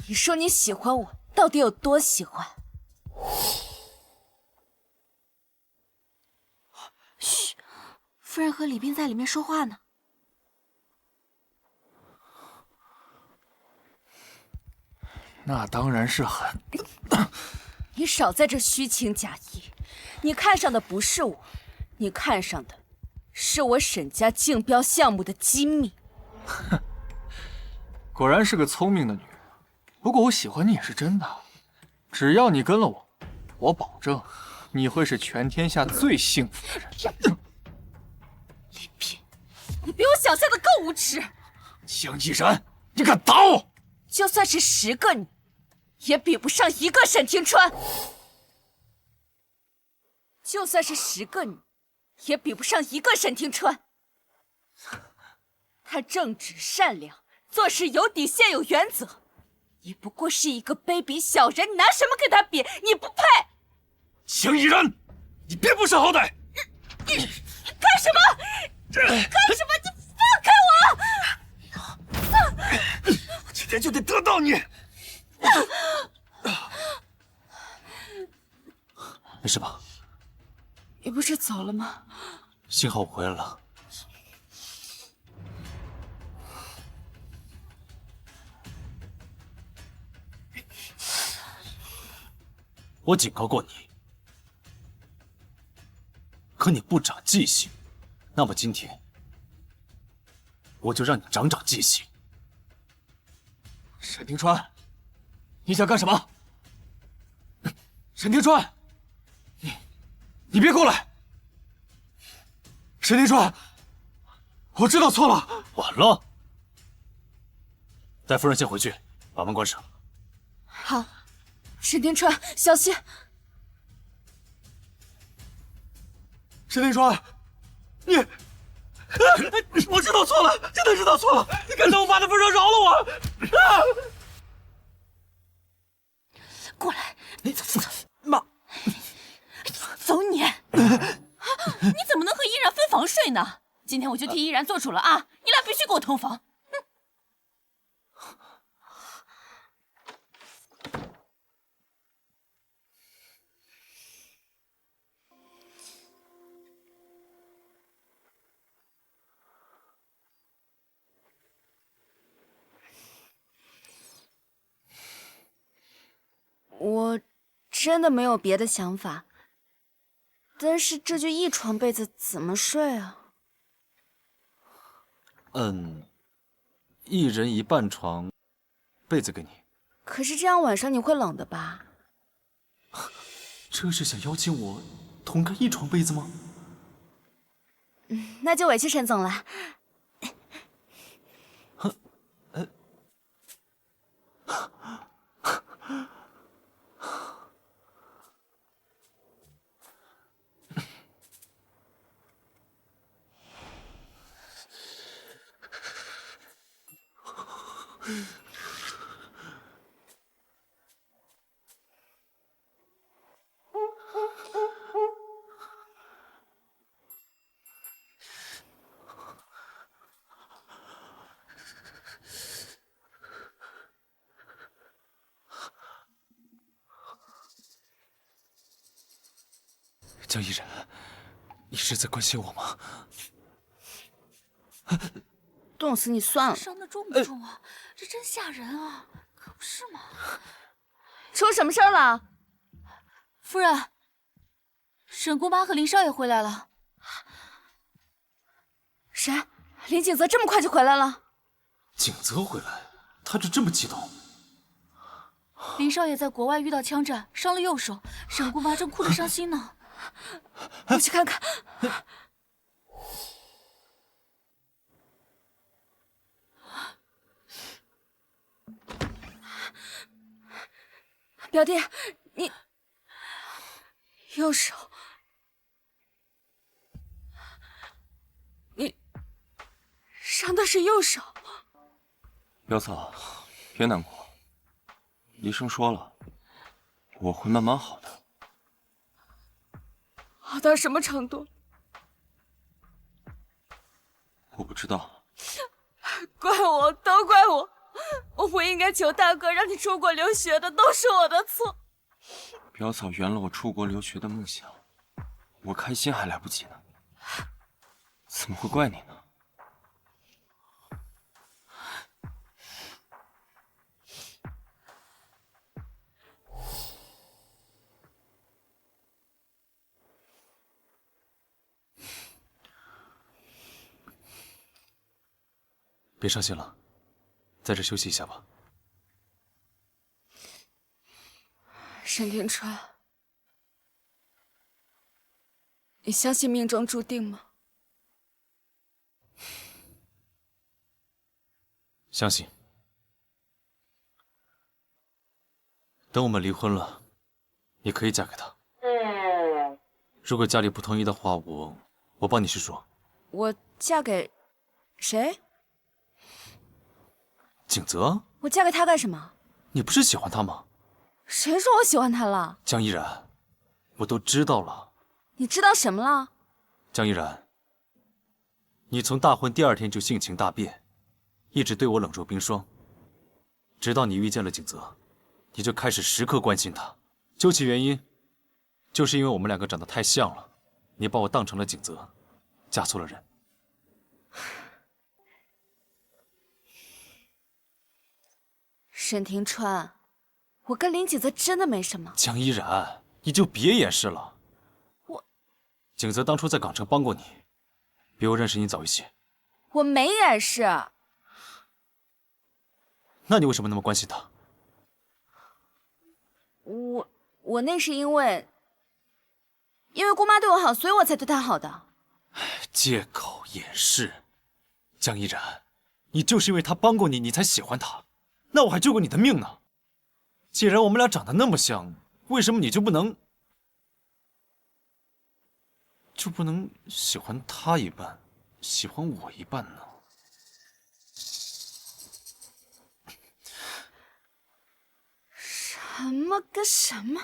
你说你喜欢我，到底有多喜欢？嘘，夫人和李斌在里面说话呢。那当然是很……你少在这虚情假意，你看上的不是我，你看上的是我沈家竞标项目的机密。哼，果然是个聪明的女人。不过我喜欢你也是真的，只要你跟了我，我保证你会是全天下最幸福的人。李斌，你比我想象的更无耻！江逸然，你敢打我？就算是10个你，也比不上1个沈庭川。就算是10个你，也比不上1个沈庭川。他正直善良，做事有底线有原则。你不过是一个卑鄙小人，你拿什么跟他比？你不配！江逸然，你别不识好歹！干什么？干什么？你放开我！我今天就得得到你！没事吧？你不是走了吗？幸好我回来了。我警告过你，可你不长记性。那么今天，我就让你长长记性。沈庭川，你想干什么？沈庭川，你别过来！沈庭川，我知道错了。晚了，带夫人先回去，把门关上。好，沈庭川，小心！沈庭川，你，我知道错了，真的知道错了。你敢在我妈的份上饶了我！过来，走，妈，走你！你怎么能和依然分房睡呢？今天我就替依然做主了啊！你俩必须给我同房。我真的没有别的想法，但是这就一床被子怎么睡啊？一人一半床，被子给你。可是这样晚上你会冷的吧？这是想邀请我同盖一床被子吗？那就委屈沈总了。江依然，你是在关心我吗？冻死你算了。伤的重不重啊？这真吓人啊！可不是嘛。出什么事儿了？夫人，沈姑妈和林少爷回来了。谁？林景泽这么快就回来了？景泽回来，他就这么激动？林少爷在国外遇到枪战，伤了右手，沈姑妈正哭着伤心呢。我去看看。表弟，你右手，你伤的是右手。表嫂，别难过，医生说了，我会慢慢好的。好到什么程度？我不知道。怪我，都怪我，我不应该求大哥让你出国留学的，都是我的错。表嫂圆了我出国留学的梦想，我开心还来不及呢，怎么会怪你呢？别伤心了，在这休息一下吧。沈庭川，你相信命中注定吗？相信。等我们离婚了，你可以嫁给他。如果家里不同意的话，我帮你去说。我嫁给谁？景泽？我嫁给他干什么？你不是喜欢他吗？谁说我喜欢他了？江依然，我都知道了。你知道什么了？江依然，你从大婚第2天就性情大变，一直对我冷若冰霜，直到你遇见了景泽，你就开始时刻关心他。究其原因，就是因为我们2个长得太像了，你把我当成了景泽，嫁错了人。沈庭川，我跟林景泽真的没什么。江依然，你就别掩饰了。景泽当初在港城帮过你，比我认识你早一些。我没掩饰。那你为什么那么关心他？我那是因为姑妈对我好，所以我才对她好的。借口掩饰，江依然，你就是因为他帮过你，你才喜欢他，那我还救过你的命呢。既然我们俩长得那么像，为什么你就不能喜欢他一半，喜欢我一半呢？什么跟什么？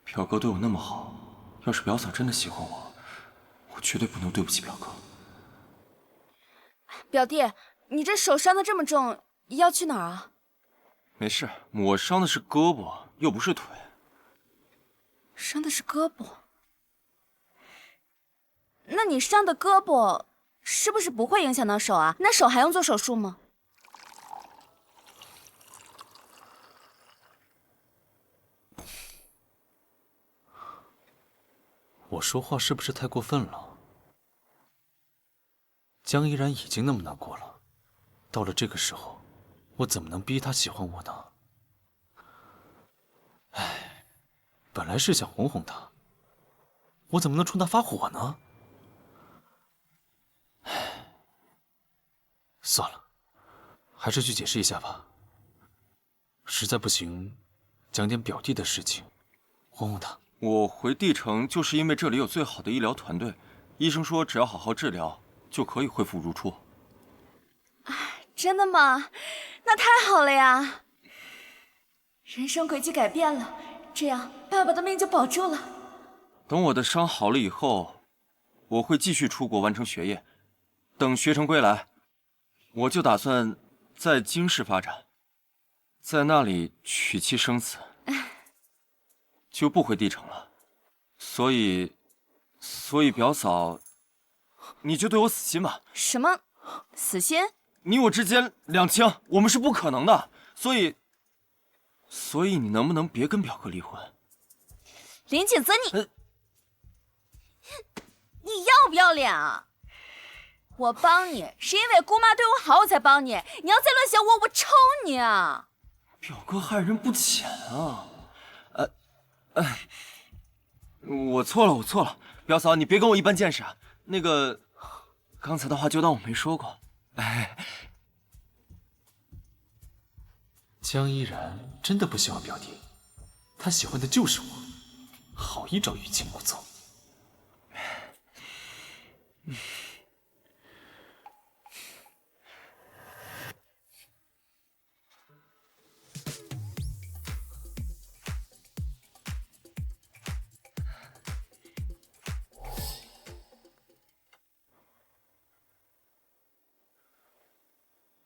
表哥对我那么好，要是表嫂真的喜欢我，我绝对不能对不起表哥。表弟，你这手伤的这么重，要去哪儿啊？没事，我伤的是胳膊，又不是腿。伤的是胳膊？那你伤的胳膊是不是不会影响到手啊？那手还用做手术吗？我说话是不是太过分了？江依然已经那么难过了，到了这个时候，我怎么能逼她喜欢我呢？唉，本来是想哄哄她，我怎么能冲她发火呢？唉，算了，还是去解释一下吧。实在不行，讲点表弟的事情，哄哄她。我回帝城就是因为这里有最好的医疗团队，医生说只要好好治疗，就可以恢复如初。真的吗？那太好了呀！人生轨迹改变了，这样爸爸的命就保住了。等我的伤好了以后，我会继续出国完成学业。等学成归来，我就打算在京市发展，在那里娶妻生子。就不回帝城了，所以表嫂，你就对我死心吧。什么死心？你我之间两清，我们是不可能的。所以你能不能别跟表哥离婚？林景泽，你要不要脸啊？我帮你是因为姑妈对我好，我才帮你。你要再乱想我抽你啊！表哥害人不浅啊。我错了，表嫂，你别跟我一般见识啊。那个，刚才的话就当我没说过。江依然真的不喜欢表弟，他喜欢的就是我，好一招欲擒故纵。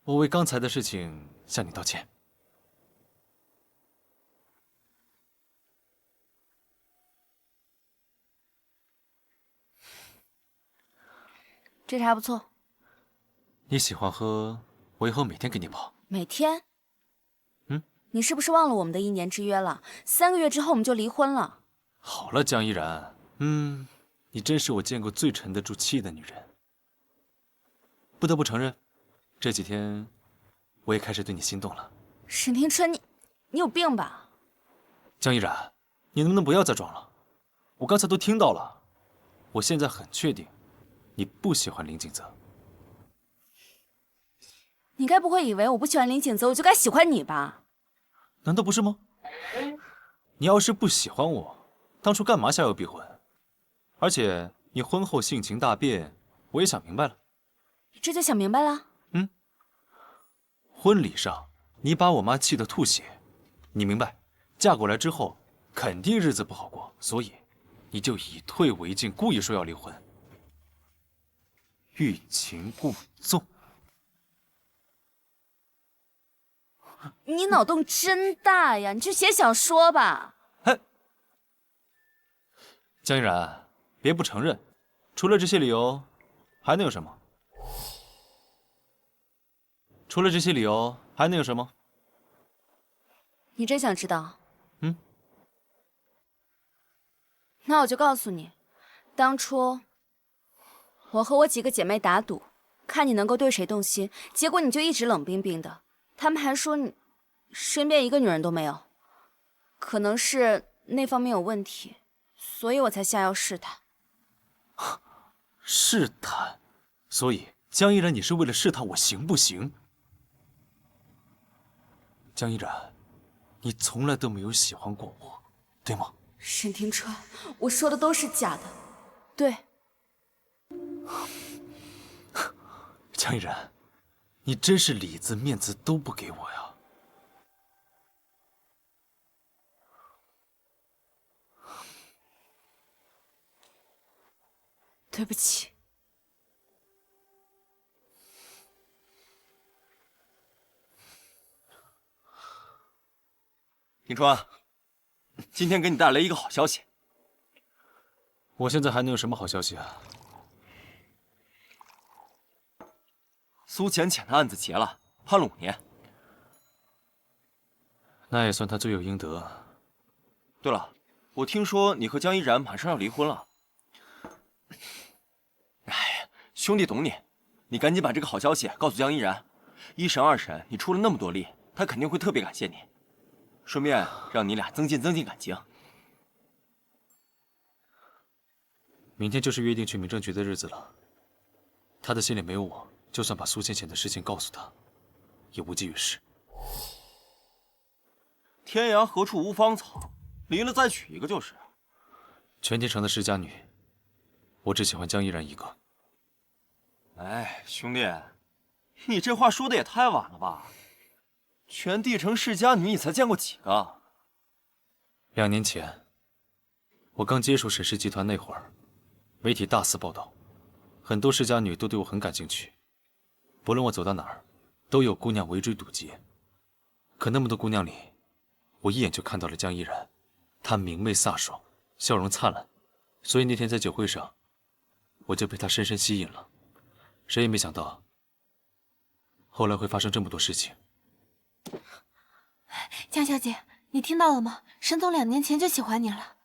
我为刚才的事情向你道歉。这茶不错。你喜欢喝，我以后每天给你泡。每天？嗯？你是不是忘了我们的1年之约了？3个月之后我们就离婚了。好了，江依然，你真是我见过最沉得住气的女人。不得不承认，这几天我也开始对你心动了。沈庭川，你有病吧？江依然，你能不能不要再装了？我刚才都听到了，我现在很确定，你不喜欢林景泽。你该不会以为我不喜欢林景泽，我就该喜欢你吧？难道不是吗？你要是不喜欢我，当初干嘛下药逼婚？而且你婚后性情大变，我也想明白了。这就想明白了？婚礼上你把我妈气得吐血，你明白，嫁过来之后肯定日子不好过，所以你就以退为进，故意说要离婚，欲擒故纵。你脑洞真大呀！你就别想说吧。江依然，别不承认，除了这些理由，还能有什么？除了这些理由，还能有什么？你真想知道？那我就告诉你，当初我和我几个姐妹打赌，看你能够对谁动心，结果你就一直冷冰冰的。他们还说你身边一个女人都没有，可能是那方面有问题，所以我才下药试探。试探？所以江依然，你是为了试探我行不行？江依然，你从来都没有喜欢过我，对吗？沈庭川，我说的都是假的。对。江依然，你真是里子面子都不给我呀！对不起。庭川，今天给你带来一个好消息。我现在还能有什么好消息啊？苏浅浅的案子结了，判了5年。那也算他罪有应得。对了，我听说你和江依然马上要离婚了。哎，兄弟懂你，你赶紧把这个好消息告诉江依然。1审2审你出了那么多力，他肯定会特别感谢你，顺便让你俩增进感情。明天就是约定去民政局的日子了。他的心里没有我，就算把苏浅浅的事情告诉他，也无济于事。天涯何处无芳草，离了再娶一个就是。全天城的世家女，我只喜欢江依然一个。哎，兄弟，你这话说的也太晚了吧？全帝城世家女你才见过几个？2年前，我刚接手沈氏集团那会儿，媒体大肆报道，很多世家女都对我很感兴趣。不论我走到哪儿，都有姑娘围追堵截。可那么多姑娘里，我一眼就看到了江依然，她明媚飒爽，笑容灿烂，所以那天在酒会上，我就被她深深吸引了。谁也没想到，后来会发生这么多事情。江小姐，你听到了吗？沈总2年前就喜欢你了。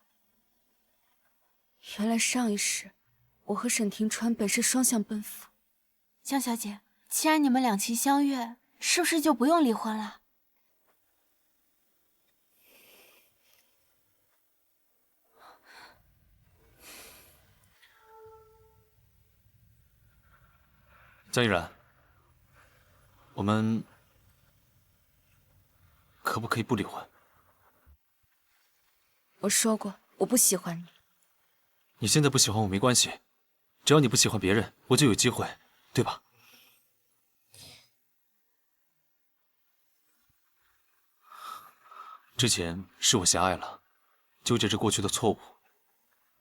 原来上一世，我和沈庭川本是双向奔赴。江小姐，既然你们两情相悦，是不是就不用离婚了？江依然，我们可不可以不离婚？我说过，我不喜欢你。你现在不喜欢我没关系，只要你不喜欢别人，我就有机会，对吧？之前是我狭隘了，纠结着过去的错误，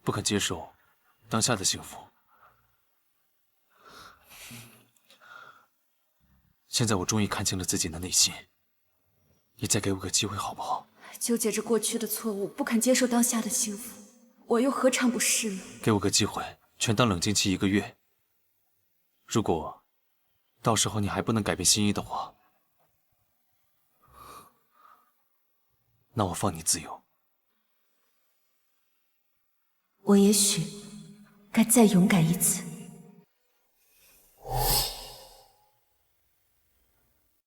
不肯接受当下的幸福。现在我终于看清了自己的内心，你再给我个机会好不好？纠结着过去的错误，不肯接受当下的幸福，我又何尝不是呢？给我个机会，全当冷静期1个月。如果到时候你还不能改变心意的话，那我放你自由。我也许该再勇敢一次。